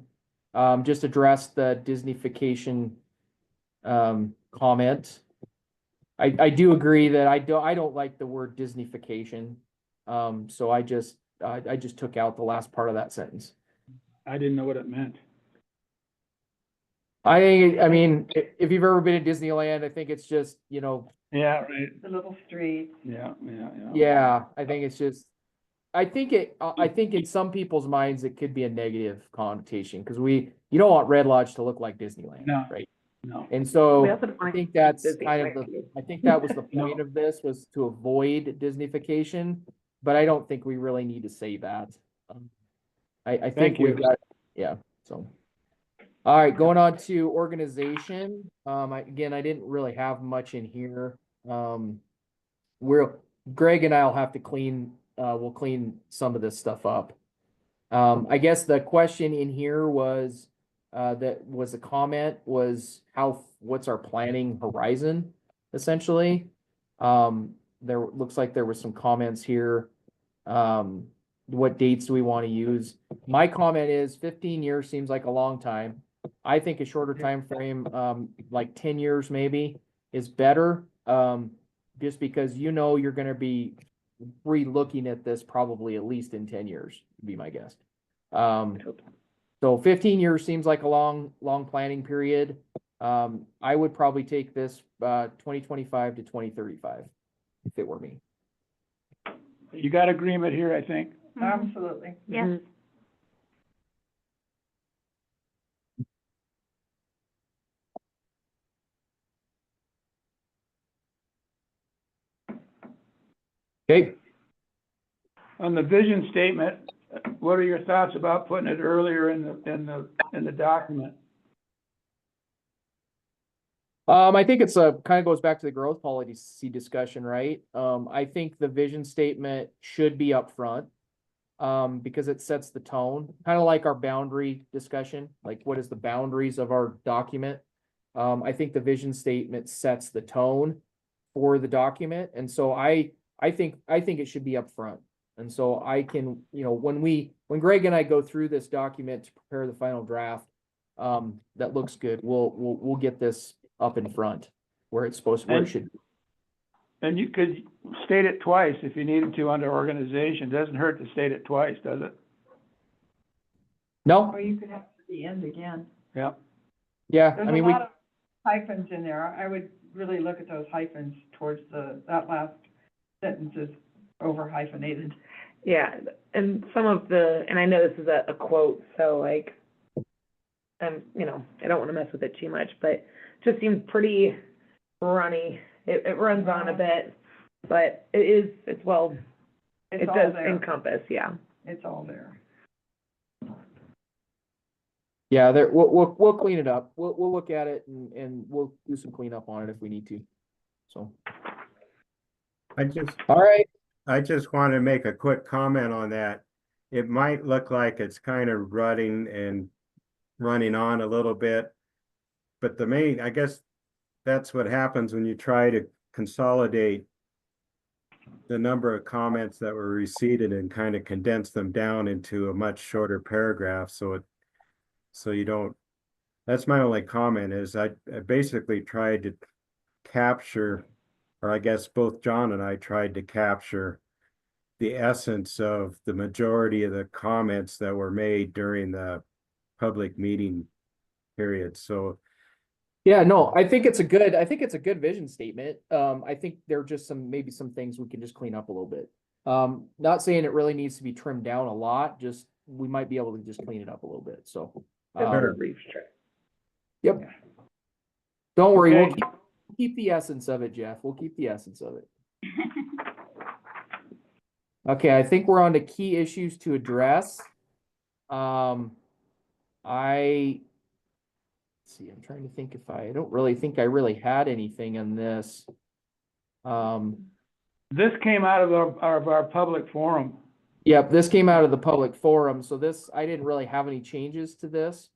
Just address the Disneyfication comment. I do agree that I don't like the word Disneyfication. So I just took out the last part of that sentence. I didn't know what it meant. I mean, if you've ever been to Disneyland, I think it's just, Yeah, right. The little street. Yeah. yeah, I think it's just, I think in some people's minds, it could be a negative connotation, because you don't want Red Lodge to look like Disneyland, No. right? No. And so We also don't I want think that's Disney kind of like you. I think that was the No. point of this, was to avoid Disneyfication, but I don't think we really need to say that. I Thank think we've you. got, yeah, so. All right, going on to organization. I didn't really have much in here. Greg and I'll have to we'll clean some of this stuff up. I guess the question in here was, that was a comment, was what's our planning horizon, essentially? There looks like there was some comments here. What dates do we want to use? My comment is 15 years seems like a long time. I think a shorter time frame, like 10 years maybe, is better. Just because you're gonna be re-looking at this probably at least in 10 years, would be my guess. So 15 years seems like a long planning period. I would probably take this 2025 to 2035, if it were me. You got agreement here, I think. Absolutely. Yes. Okay, On the vision statement, what are your thoughts about putting it earlier in the document? I think it's kind of goes back to the growth policy discussion, right? I think the vision statement should be up front, because it sets the tone, kind of like our boundary discussion, like what is the boundaries of our document? I think the vision statement sets the tone for the document, and so I think it should be up front. And so I can, when Greg and I go through this document to prepare the final draft, that looks good, we'll get this up in front where it should be. And you could state it twice if you needed to under organization. Doesn't hurt to state it twice, does it? No, Or you could have it at the end again. Yeah. yeah, There's I a mean, lot of hyphens in there. I would really look at those hyphens towards that last sentence is over hyphenated. Yeah, and and I know this is a quote, so like, I don't want to mess with it too much, but it just seems pretty runny. It runs on a bit, but it It's all does there. encompass, yeah. It's all there. yeah, we'll clean it up. We'll look at it and we'll do some cleanup on it if we need to. So, all right. I just want to make a quick comment on that. It might look like it's kind of running on a little bit, but I guess that's what happens when you try to consolidate the number of comments that were received and kind of condensed them down into a much shorter paragraph, so you don't, that's my only comment is I basically tried to capture, or I guess both John and I tried to capture the essence of the majority of the comments that were made during the public meeting period. So Yeah, no, I think it's a good vision statement. I think there are just maybe some things we can just clean up a little bit. Not saying it really needs to be trimmed down a lot, just, we might be able to just clean it up a little bit, so. Sure. Yep. Don't worry, we'll Okay. keep the essence of it, Jeff. We'll keep the essence of it. Okay, I think we're on to key issues to address. Let's see, I'm trying to think I don't really think I really had anything in this. This came out of our public forum. Yep, this came out of the public forum, so this, I didn't really have any changes to this.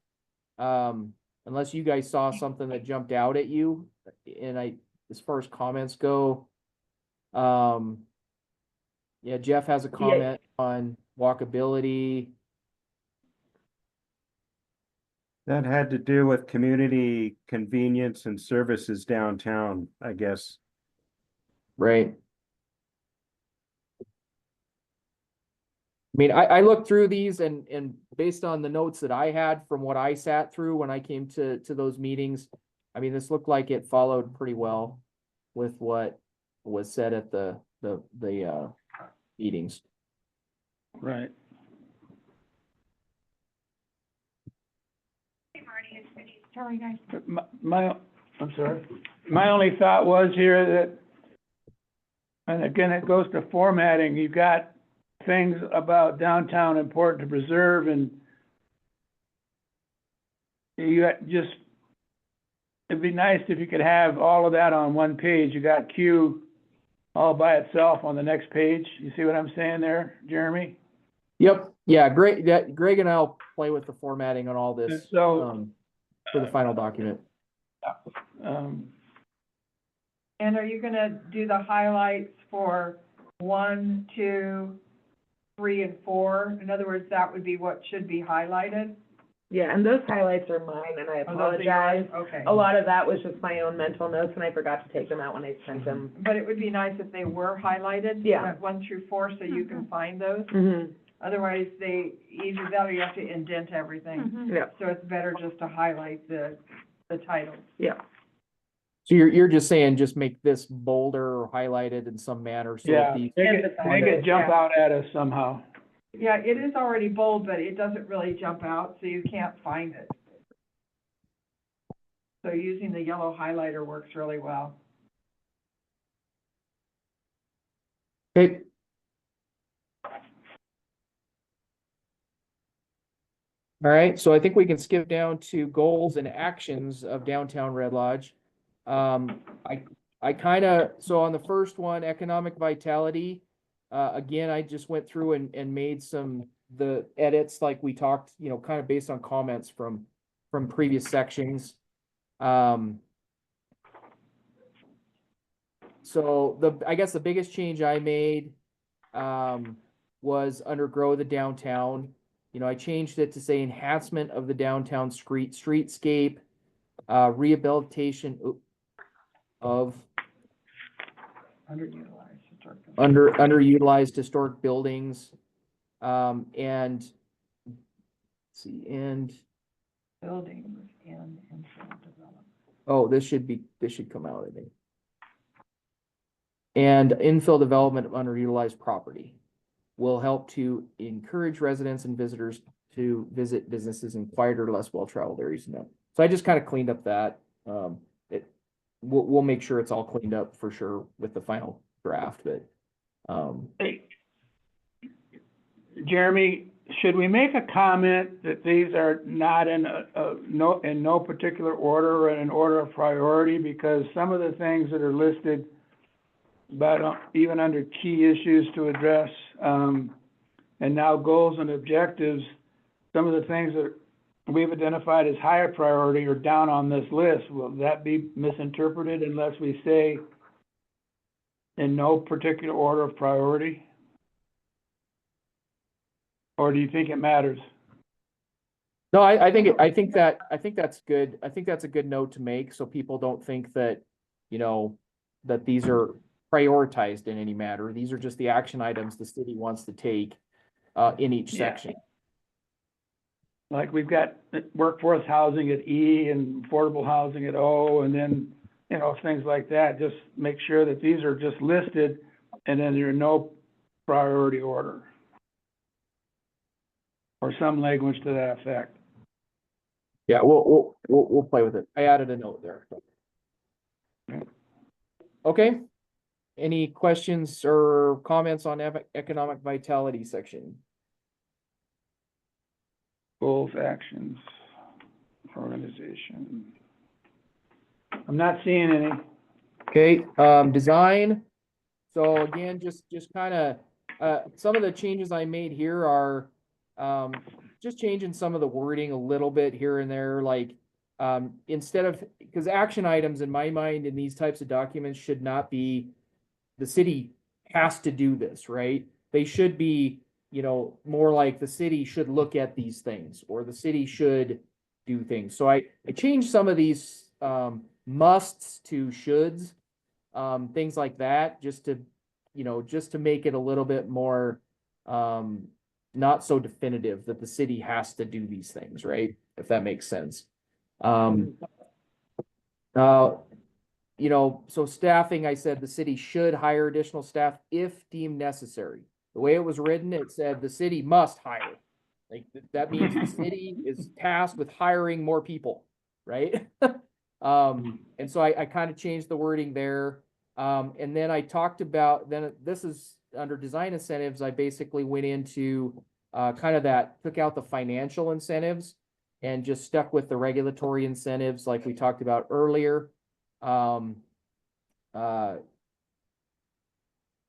Unless you guys saw something that jumped out at you, and as far as comments go. Yeah, Jeff has a comment on walkability. that had to do with community convenience and services downtown, I guess. Right. I mean, I looked through these and based on the notes that I had from what I sat through when I came to those meetings, I mean, this looked like it followed pretty well with what was said at the meetings. Right. Sorry, guys. I'm sorry. My only thought was here that, and again, it goes to formatting, you've got things about downtown important to preserve, and it'd be nice if you could have all of that on one page. You got Q all by itself on the next page. You see what I'm saying there, Jeremy? Yep, yeah, Greg and I'll play with the formatting on all this, So, for the final document. um, And are you gonna do the highlights for 1, 2, 3, and 4? In other words, that would be what should be highlighted? Yeah, and those highlights are mine, and I Are those yours? apologize. Okay. A lot of that was just my own mental notes, and I forgot to take them out when I sent them. But it would be nice if they were highlighted. Yeah. 1 through 4, so you can find those. Mm-hmm. Otherwise, either that or you have to indent everything. Mhm. Yeah, So it's better just to highlight the titles. yeah. So you're just saying, just make this bolder or highlighted in some manner, so yeah, that these. make it jump out at us somehow. Yeah, it is already bold, but it doesn't really jump out, so you can't find it. So using the yellow highlighter works really well. Okay. All right, so I think we can skip down to goals and actions of downtown Red Lodge. I kind of, so on the first one, economic vitality, again, I just went through and made the edits like we talked, kind of based on comments from previous sections. So I guess the biggest change I made, was under grow the downtown. I changed it to say enhancement of the downtown streetscape, rehabilitation of Underutilized historic. underutilized historic buildings. And let's see, and, Buildings and infill development. oh, this should come out, I think. And infill development of underutilized property will help to encourage residents and visitors to visit businesses in quieter, less well-traveled areas. So I just kind of cleaned up that. We'll make sure it's all cleaned up for sure with the final draft, but, Hey, Jeremy, should we make a comment that these are not in no particular order or in an order of priority? Because some of the things that are listed, but even under key issues to address, and now goals and objectives, some of the things that we've identified as higher priority are down on this list. Will that be misinterpreted unless we say in no particular order of priority? Or do you think it matters? No, I think that's good. I think that's a good note to make, so people don't think that, you know, that these are prioritized in any matter. These are just the action items the city wants to take, in each Yeah. section. Like we've got workforce housing at E and affordable housing at O, and then, you know, things like that. Just make sure that these are just listed and then they're in no priority order. Or some language to that effect. Yeah, we'll play with it. I added a note there. Okay. Any questions or comments on economic vitality section? Goals, actions, organization. I'm not seeing any. Okay, design. So again, just kind of, some of the changes I made here are, just changing some of the wording a little bit here and there, like, instead of, because action items in my mind in these types of documents should not be, the city has to do this, right? They should be, you know, more like the city should look at these things, or the city should do things. So I changed some of these, musts to shoulds, things like that, just to, you know, just to make it a little bit more, not so definitive that the city has to do these things, right? If that makes sense. You know, so staffing, I said the city should hire additional staff if deemed necessary. The way it was written, it said the city must hire. Like, that means the city is tasked with hiring more people, right? And so I kind of changed the wording there. And then I talked about, then this is under design incentives, I basically went into kind of that, took out the financial incentives and just stuck with the regulatory incentives like we talked about earlier. And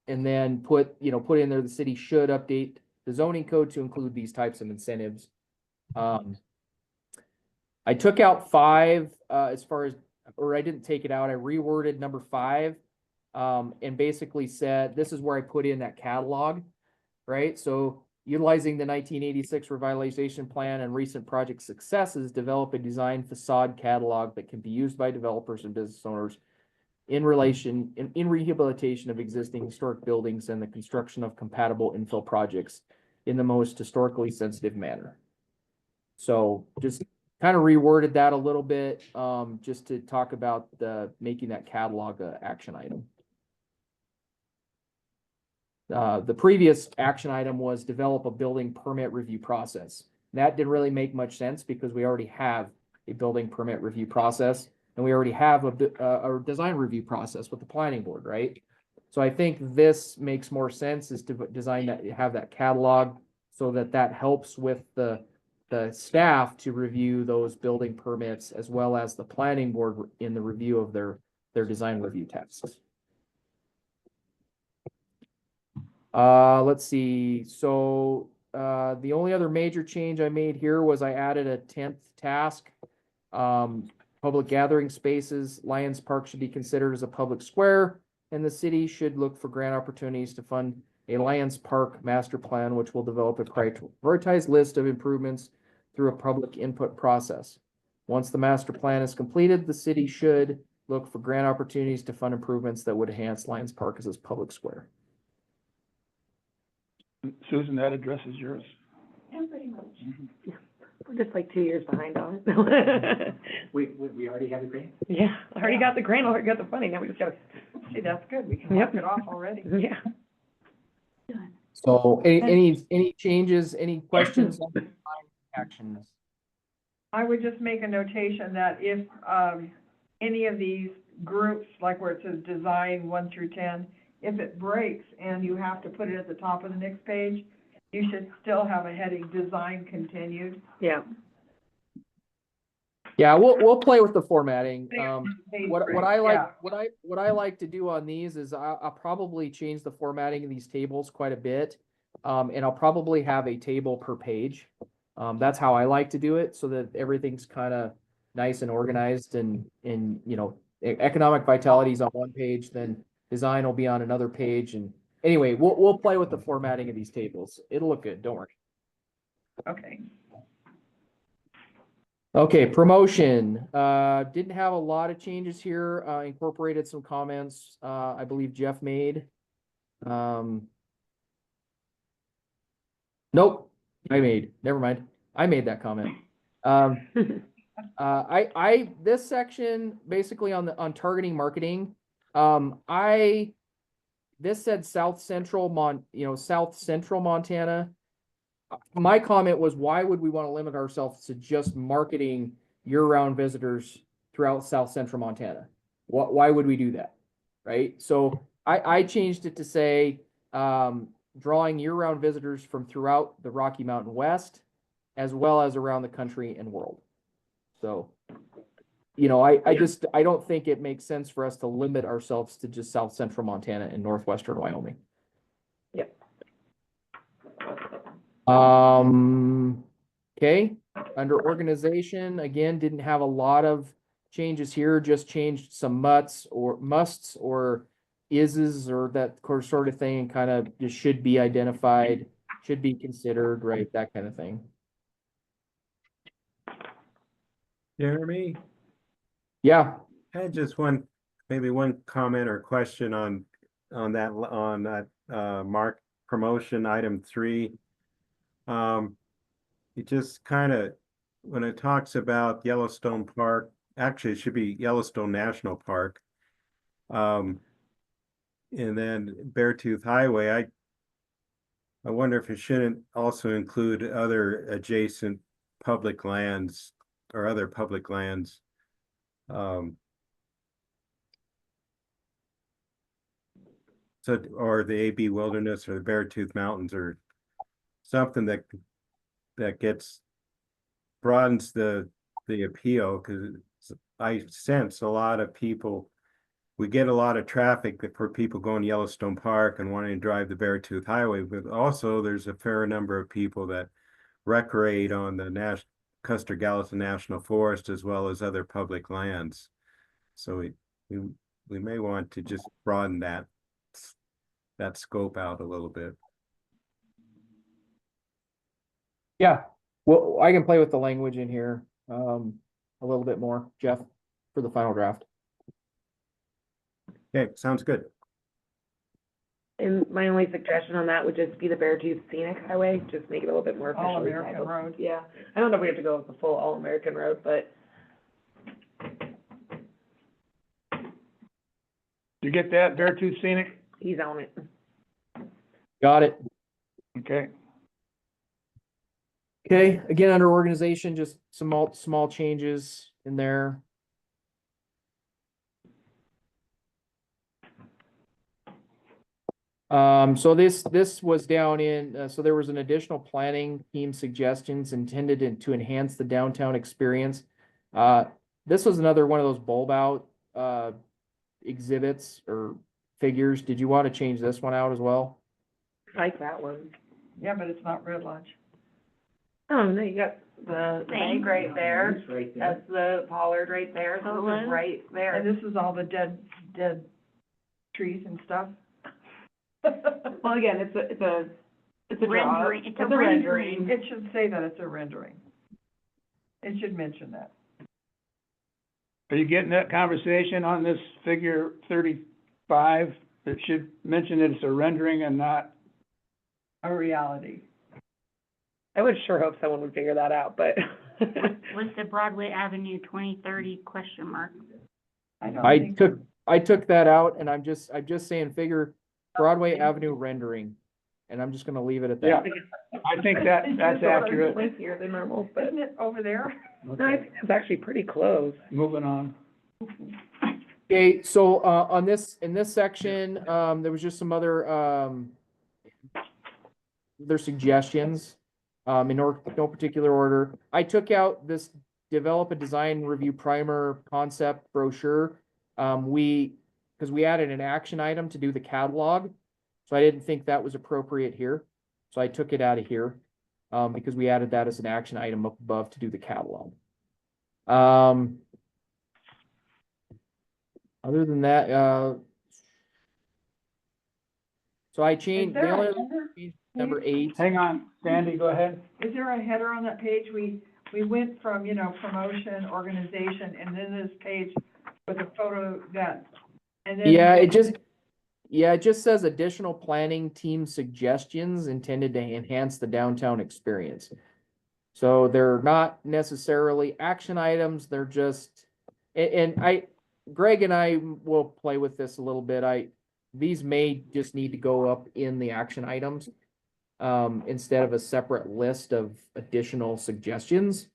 then put in there, the city should update the zoning code to include these types of incentives. I took out 5, as far as, or I didn't take it out, I reworded number 5. And basically said, this is where I put in that catalog, right? So utilizing the 1986 revitalization plan and recent project successes, develop a design facade catalog that can be used by developers and business owners in rehabilitation of existing historic buildings and the construction of compatible infill projects in the most historically sensitive manner. So just kind of reworded that a little bit, just to talk about making that catalog a action item. The previous action item was develop a building permit review process. That didn't really make much sense because we already have a building permit review process and we already have a design review process with the planning board, right? So I think this makes more sense, is to design that, have that catalog so that helps with the staff to review those building permits as well as the planning board in the review of their design review tasks. Let's see. So, the only other major change I made here was I added a 10th task. Public gathering spaces, Lions Park should be considered as a public square, and the city should look for grant opportunities to fund a Lions Park master plan, which will develop a prioritized list of improvements through a public input process. Once the master plan is completed, the city should look for grant opportunities to fund improvements that would enhance Lions Park as a public square. Susan, that addresses yours. Yeah, pretty much. We're just like 2 years behind on it. We already have a grant? Yeah, I already got the grant, already got the funding, now we just gotta, See, that's good, we can Yep. knock it off already. yeah. So any changes, any questions on design actions? I would just make a notation that if, any of these groups, like where it says design 1 through 10, if it breaks and you have to put it at the top of the next page, you should still have a heading, design continued. Yeah. Yeah, we'll play with the formatting. Page What break, I like, yeah. what I like to do on these is I'll probably change the formatting of these tables quite a bit. And I'll probably have a table per page. That's how I like to do it, so that everything's kind of nice and organized, and you know, economic vitality is on one page, then design will be on another page, and anyway, we'll play with the formatting of these tables. It'll look good, don't worry. Okay. Okay, promotion, didn't have a lot of changes here, incorporated some comments, I believe Jeff made. Nope, never mind, I made that comment. This section, basically on targeting marketing, this said South Central Montana. My comment was, why would we want to limit ourselves to just marketing year-round visitors throughout South Central Montana? Why would we do that? Right? So I changed it to say, drawing year-round visitors from throughout the Rocky Mountain West, as well as around the country and world. So, I don't think it makes sense for us to limit ourselves to just South Central Montana and Northwestern Wyoming. Yep. Okay, under organization, again, didn't have a lot of changes here, just changed some musts or ises or that sort of thing, kind of just should be identified, should be considered, right, that kind of thing. Jeremy, Yeah, I had just maybe one comment or question on that mark promotion item 3. It just kind of, when it talks about Yellowstone Park, actually it should be Yellowstone National Park. And then Beartooth Highway, I wonder if it shouldn't also include other adjacent public lands or other public lands. So, or the AB Wilderness or the Beartooth Mountains or something that broadens the appeal, because I sense a lot of people, we get a lot of traffic for people going to Yellowstone Park and wanting to drive the Beartooth Highway, but also there's a fair number of people that recreate on the Custer Gallatin National Forest as well as other public lands. So we may want to just broaden that scope out a little bit. yeah. Well, I can play with the language in here, a little bit more, Jeff, for the final draft. Okay, sounds good. And my only suggestion on that would just be the Beartooth Scenic Highway, just make it a little bit more officially All-American titled. Road. Yeah, I don't know if we have to go with the full All-American Road, but You get that, Beartooth Scenic? he's on it. Got it. Okay. Okay, again, under organization, just some small changes in there. So this was down in, so there was an additional planning team suggestions intended to enhance the downtown experience. This was another one of those bulb out, exhibits or figures. Did you want to change this one out as well? I like that one. Yeah, but it's not Red Lodge. Oh, no, you got the Same. bank right there. It's right there. That's the Pollard right there, so Hello? it's right And there. this is all the dead trees and stuff. Well, again, it's a draw. Rendering, it's a rendering. It should say that it's a rendering. It should mention that. Are you getting that conversation on this figure 35? It should mention that it's a rendering and not, A reality. I would sure hope someone would figure that out, but. Was the Broadway Avenue 2030 question mark? I took that out and I'm just saying figure Broadway Avenue rendering. And I'm just gonna leave it at yeah, that. I think that's accurate. Lengthier than normal, but, Isn't it over there? no, I think it's actually pretty close. Moving on. Okay, so, in this section, there was just some other, their suggestions, in no particular order. I took out this develop a design review primer concept brochure. Because we added an action item to do the catalog, so I didn't think that was appropriate here. So I took it out of here, because we added that as an action item up above to do the catalog. Other than that, So I Is changed, there the a only header? change number 8. Hang on, Sandy, go ahead. Is there a header on that page? We went from, promotion, organization, and then this page with a photo that, and then. Yeah, it just says additional planning team suggestions intended to enhance the downtown experience. So they're not necessarily action items, they're just, Greg and I will play with this a little bit. These may just need to go up in the action items, instead of a separate list of additional suggestions.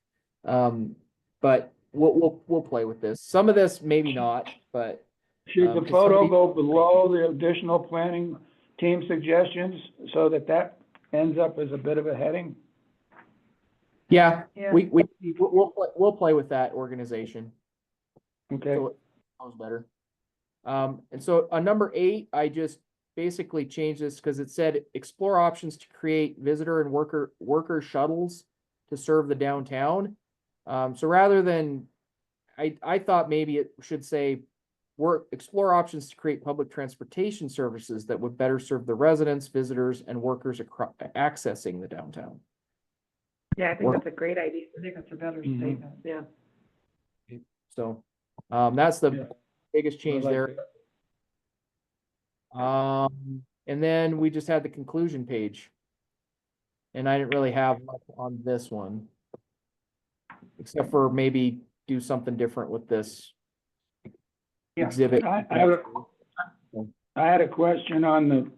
But we'll play with this. Some of this maybe not, but. Should the 'cause photo somebody- go below the additional planning team suggestions so that ends up as a bit of a heading? Yeah, Yeah. we'll play with that organization. Okay, So it sounds better. And so on number 8, I just basically changed this because it said explore options to create visitor and worker shuttles to serve the downtown. So rather than, I thought maybe it should say explore options to create public transportation services that would better serve the residents, visitors, and workers accessing the downtown. Yeah, I think that's a great idea. I think it's a better Mhm. statement. Yeah. So, that's the Yeah. biggest change I like there. And then we just had the conclusion page. And I didn't really have much on this one. Except for maybe do something different with this Yeah. exhibit. I had a question on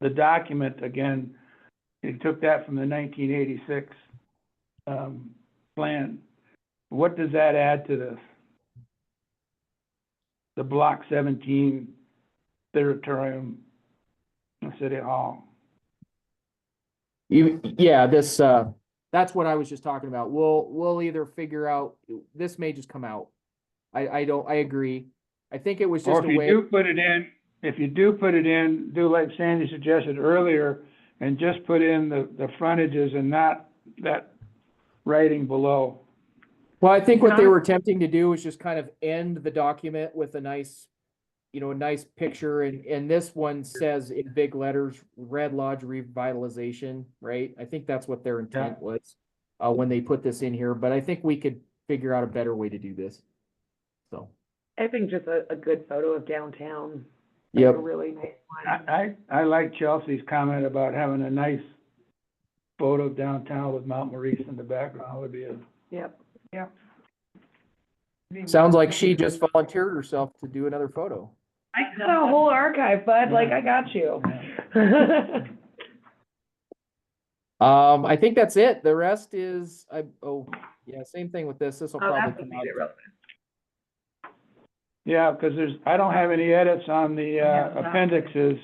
the document again. You took that from the 1986 plan. What does that add to this? The Block 17 Auditorium in City Hall. Yeah, this, that's what I was just talking about. We'll either figure out, this may just come out. I agree. I think it was Or just if a you way. do put it in, do like Sandy suggested earlier, and just put in the frontages and not that writing below. Well, I think what they Not- were attempting to do was just kind of end the document with a nice, a nice picture, and this one says in big letters, Red Lodge revitalization, right? I think that's what their intent was, when they put this in here, but I think we could figure out a better way to do this. So, I think just a good photo of downtown. yep. A really nice one. I like Chelsea's comment about having a nice photo of downtown with Mount Maurice in the background would be a, Yep. Sounds like she just volunteered herself to do another photo. I got a whole archive, bud, like I got you. I think that's it. The rest is, same thing with this. This will Oh, probably that's come what out. made it real yeah, because I don't have any edits on the appendixes.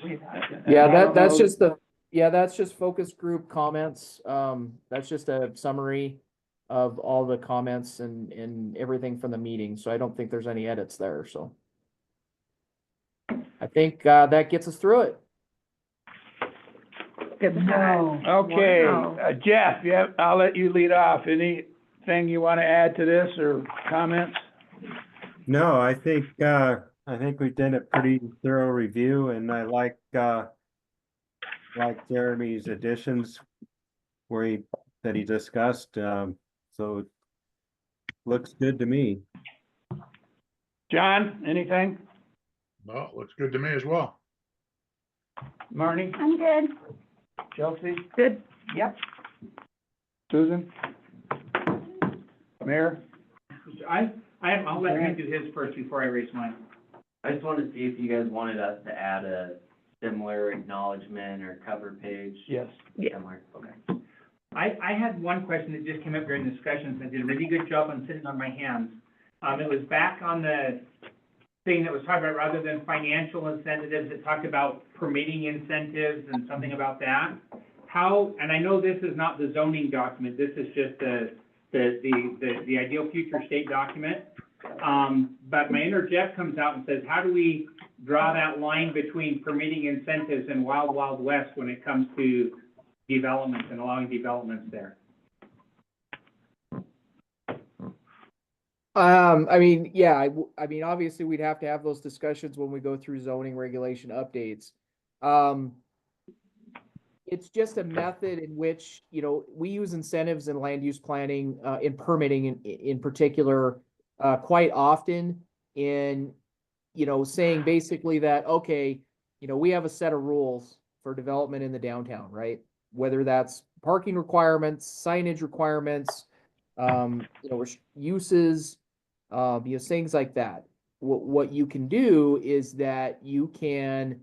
Yeah, I don't that's know- just that's just focus group comments. That's just a summary of all the comments and everything from the meeting. So I don't think there's any edits there, so. I think, that gets us through it. Good stuff. Okay, Wow. Jeff, I'll let you lead off. Anything you want to add to this or comments? No, I think we did a pretty thorough review, and I like Jeremy's additions that he discussed, so looks good to me. John, anything? No, looks good to me as well. Marnie, I'm good. Chelsea, Good. Yep. Susan? Mayor? I'll let him do his first before I raise mine. I just wanted to see if you guys wanted us to add a similar acknowledgement or cover page. Yes. Yeah. Somewhere, okay. I had one question that just came up during discussions, and I did a really good job on sitting on my hands. It was back on the thing that was talking about, rather than financial incentives, it talked about permitting incentives and something about that. How, and I know this is not the zoning document, this is just the ideal future state document. But my inner Jeff comes out and says, how do we draw that line between permitting incentives and wild, wild west when it comes to developments and allowing developments there? I mean, yeah, I mean, obviously we'd have to have those discussions when we go through zoning regulation updates. It's just a method in which, we use incentives in land use planning, in permitting in particular, quite often in, saying basically that, okay, we have a set of rules for development in the downtown, right? Whether that's parking requirements, signage requirements, uses, things like that. What you can do is that you can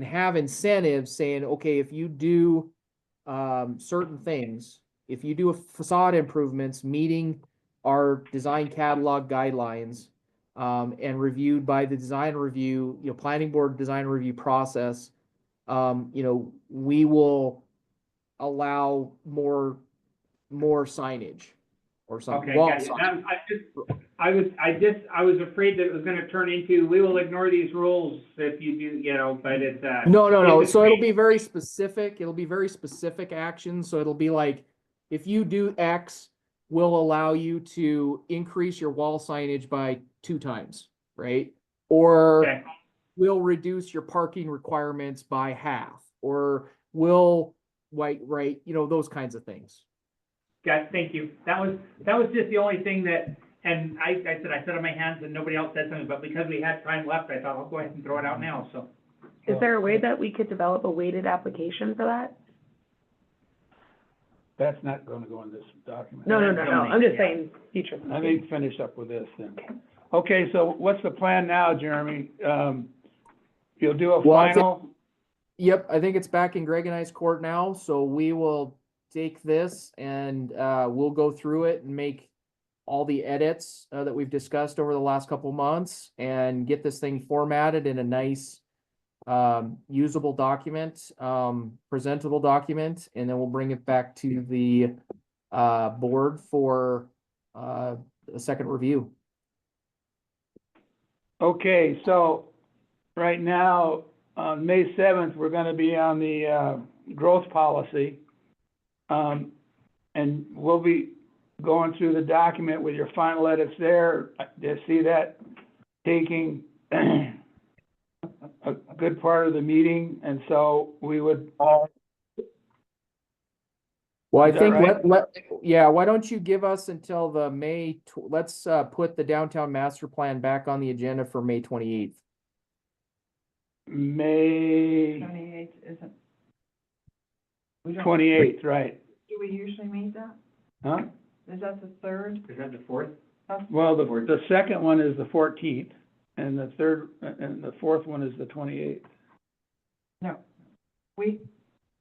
have incentives saying, okay, if you do certain things, if you do a facade improvements, meeting our design catalog guidelines, and reviewed by the design review, planning board design review process, we will allow more signage or something. Okay, gotcha. I was afraid that it was gonna turn into, we will ignore these rules if you do, but it's, No. it's So it'll great. be very specific. It'll be very specific actions. So it'll be like, if you do X, we'll allow you to increase your wall signage by 2 times, right? Or Okay. we'll reduce your parking requirements by half, or we'll, right, those kinds of things. Thank you. That was just the only thing that, and I said on my hands and nobody else said something, but because we had time left, I thought I'll go ahead and throw it out now, so. Is there a way that we could develop a weighted application for that? That's not gonna go in this document. No, I'm just Yeah. saying future. Let me finish up with this then. Okay, so what's the plan now, Jeremy? You'll do a Well, I think- final? Yep, I think it's back in Greg and I's court now, so we will take this and we'll go through it and make all the edits that we've discussed over the last couple months and get this thing formatted in a nice usable document, presentable document, and then we'll bring it back to the board for a second review. Okay, so right now, on May 7th, we're gonna be on the growth policy. And we'll be going through the document with your final edits there. I see that taking a good part of the meeting, and so we would, Well, I Is that think right? why don't you give us until the let's put the downtown master plan back on the agenda for May 28th. May 28th isn't. We don't- 28th, right? Do we usually meet that? Huh? Is that the third? Is that the fourth? Well, the second one is the 14th, and the third, and the fourth one is the 28th. No. We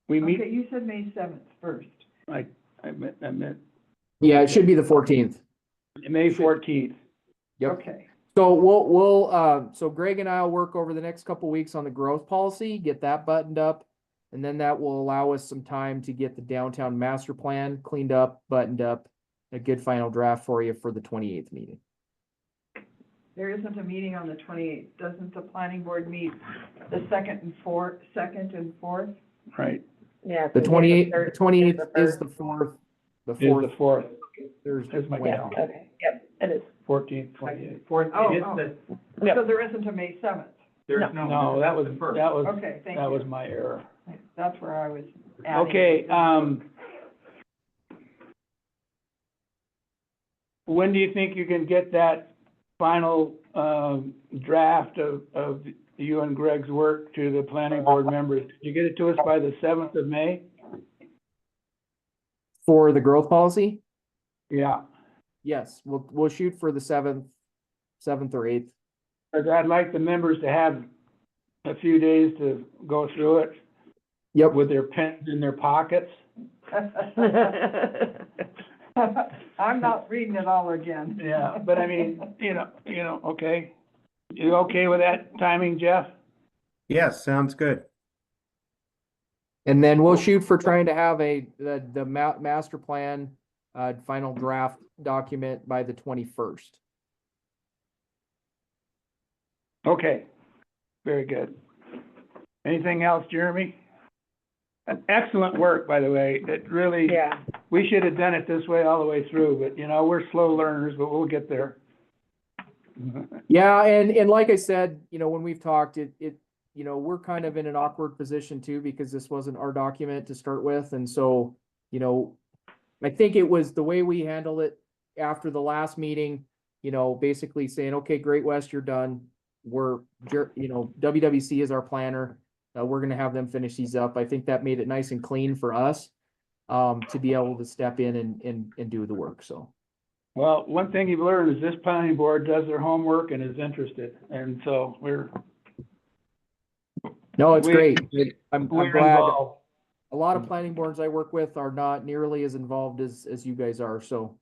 meet, Okay, you said May 7th first. I meant Yeah, it should be the 14th. May 14th. Yep. Okay. So we'll so Greg and I will work over the next couple weeks on the growth policy, get that buttoned up. And then that will allow us some time to get the downtown master plan cleaned up, buttoned up, a good final draft for you for the 28th meeting. There isn't a meeting on the 28th. Doesn't the planning board meet the second and fourth? Right, Yeah. The 28th, third- 28th the is third. the fourth, the is the fourth 4th, Thursday. here's my Yeah, calendar, okay, yep, it is. 14th, 28th. Fourth, Oh, it is oh. the, Yep. So there isn't a May 7th? there's No, that was, the first. Okay, thank that you. was my error. That's where I was adding. Okay, when do you think you can get that final, draft of you and Greg's work to the planning board members? Did you get it to us by the 7th of May? For the growth policy? Yeah, Yes, we'll shoot for the 7th or 8th. because I'd like the members to have a few days to go through it Yep. with their pens in their pockets. I'm not reading it all again. Yeah, but I mean, okay. You okay with that timing, Jeff? Yes, sounds good. And then we'll shoot for trying to have the master plan, final draft document by the 21st. Okay, very good. Anything else, Jeremy? Excellent work, by the way. It really, Yeah, we should have done it this way all the way through, but we're slow learners, but we'll get there. Yeah, and like I said, when we've talked, you know, we're kind of in an awkward position too, because this wasn't our document to start with, and so, you know, I think it was the way we handled it after the last meeting, you know, basically saying, okay, Great West, you're done. You know, WWC is our planner. We're gonna have them finish these up. I think that made it nice and clean for us, to be able to step in and do the work, so. Well, one thing you've learned is this planning board does their homework and is interested, and so No, it's We- great. I'm we're glad. involved. A lot of planning boards I work with are not nearly as involved as you guys are, so,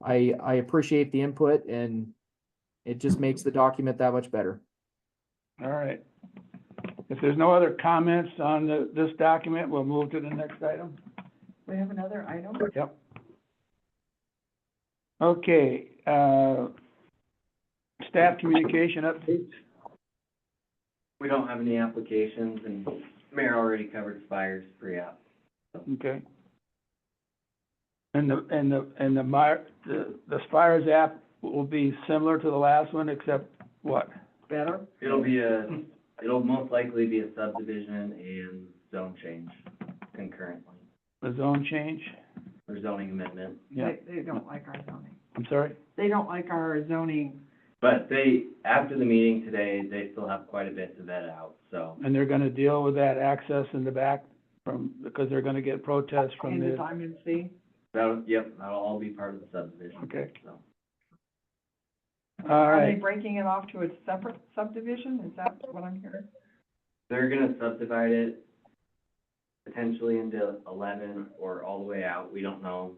I appreciate the input, and it just makes the document that much better. All right. If there's no other comments on this document, we'll move to the next item. We have another item? Yep. Okay, staff communication updates. We don't have any applications, and Mayor already covered Spires pre-app. Okay. And the Spires app will be similar to the last one, except what? Better? It'll most likely be a subdivision and zone change concurrently, The zone change? or zoning amendment. Yeah, They don't like our zoning. I'm sorry? They don't like our zoning. But after the meeting today, they still have quite a bit to vet out, so. And they're gonna deal with that access in the back because they're gonna get protests from In the the, Diamond Sea. That'll all be part of the subdivision. Okay. So, all Are they right. breaking it off to a separate subdivision? Is that what I'm hearing? they're gonna subdivide it potentially into 11 or all the way out, we don't know.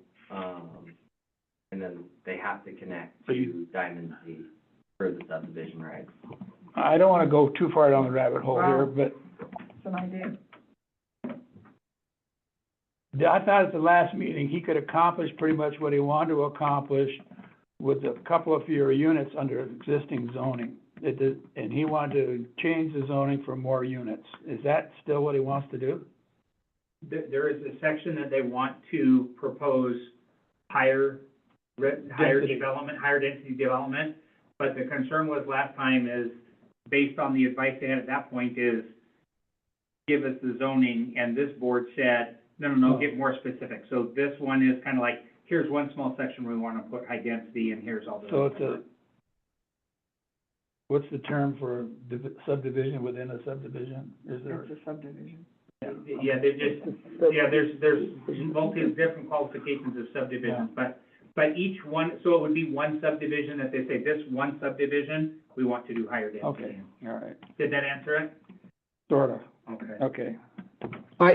And then they have to connect So to Diamond Sea for the subdivision rights. I don't wanna go too far down the rabbit hole here, Wow. but It's an idea. I thought at the last meeting, he could accomplish pretty much what he wanted to accomplish with a couple of fewer units under existing zoning. And he wanted to change the zoning for more units. Is that still what he wants to do? There is a section that they want to propose higher Density. development, higher density development. But the concern was last time is, based on the advice they had at that point, is give us the zoning, and this board said, no, get more specific. So this one is kind of like, here's one small section we want to put high density, and here's all the. So it's what's the term for subdivision within a subdivision? Is there? It's a subdivision. Yeah, there's different qualifications of subdivisions, but each one, so it would be one subdivision that they say, this one subdivision, we want to do higher density. Okay, all right, Did that answer it? sort of, Okay. okay.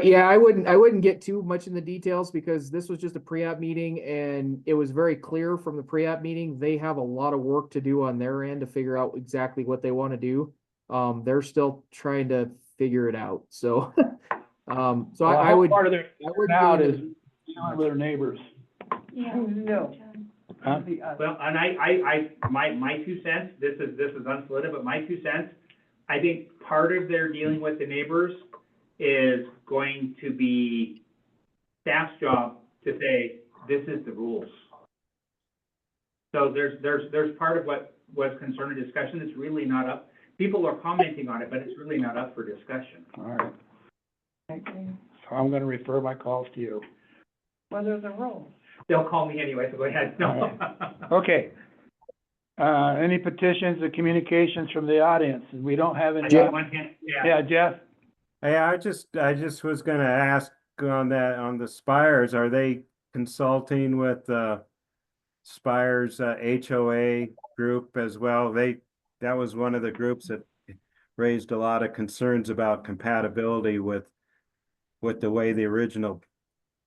Yeah, I wouldn't get too much in the details, because this was just a pre-app meeting, and it was very clear from the pre-app meeting, they have a lot of work to do on their end to figure out exactly what they want to do. They're still trying to figure it out, so, so I would. Part of their, I would out go is to- dealing with their neighbors. Yeah. No. Huh? Well, and my 2 cents, this is unsolicited, but my 2 cents, I think part of their dealing with the neighbors is going to be staff's job to say, this is the rules. So there's part of what was concern and discussion that's really not up. People are commenting on it, but it's really not up for discussion. All right, Okay. so I'm gonna refer my calls to you. What are the rules? They'll call me anyway, so go ahead. No. Okay. Any petitions or communications from the audience? We don't have any. I got one hand, yeah. Yeah, Jeff? Hey, I just was gonna ask on the Spires, are they consulting with Spires HOA group as well? That was one of the groups that raised a lot of concerns about compatibility with the way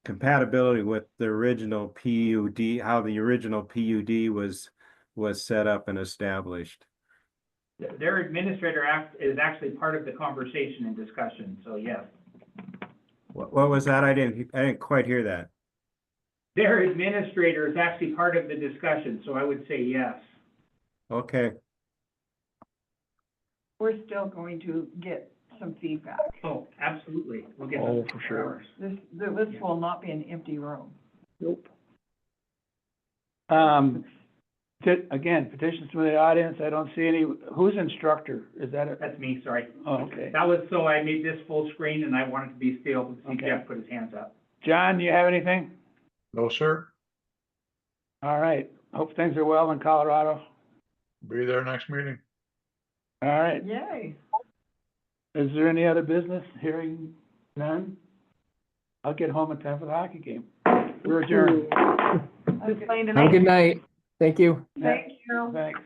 compatibility with the original PUD, how the original PUD was set up and established. Their administrator is actually part of the conversation and discussion, so yes. What was that? I didn't quite hear that. Their administrator is actually part of the discussion, so I would say yes. Okay, We're still going to get some feedback. Oh, absolutely. We'll get Oh, those for sure. This will not be an empty room. Nope. Again, petitions from the audience, I don't see any, who's instructor? Is that it? That's me, sorry. Oh, okay. That was, so I made this full screen and I wanted to be still to see Okay. Jeff put his hands up. John, do you have anything? No, sir. All right, hope things are well in Colorado. Be there next meeting. All right, Yay. is there any other business? Hearing none? I'll get home in time for the hockey game. We're adjourned. Who's playing Have a tonight? good night. Thank you. Thank you. Thanks.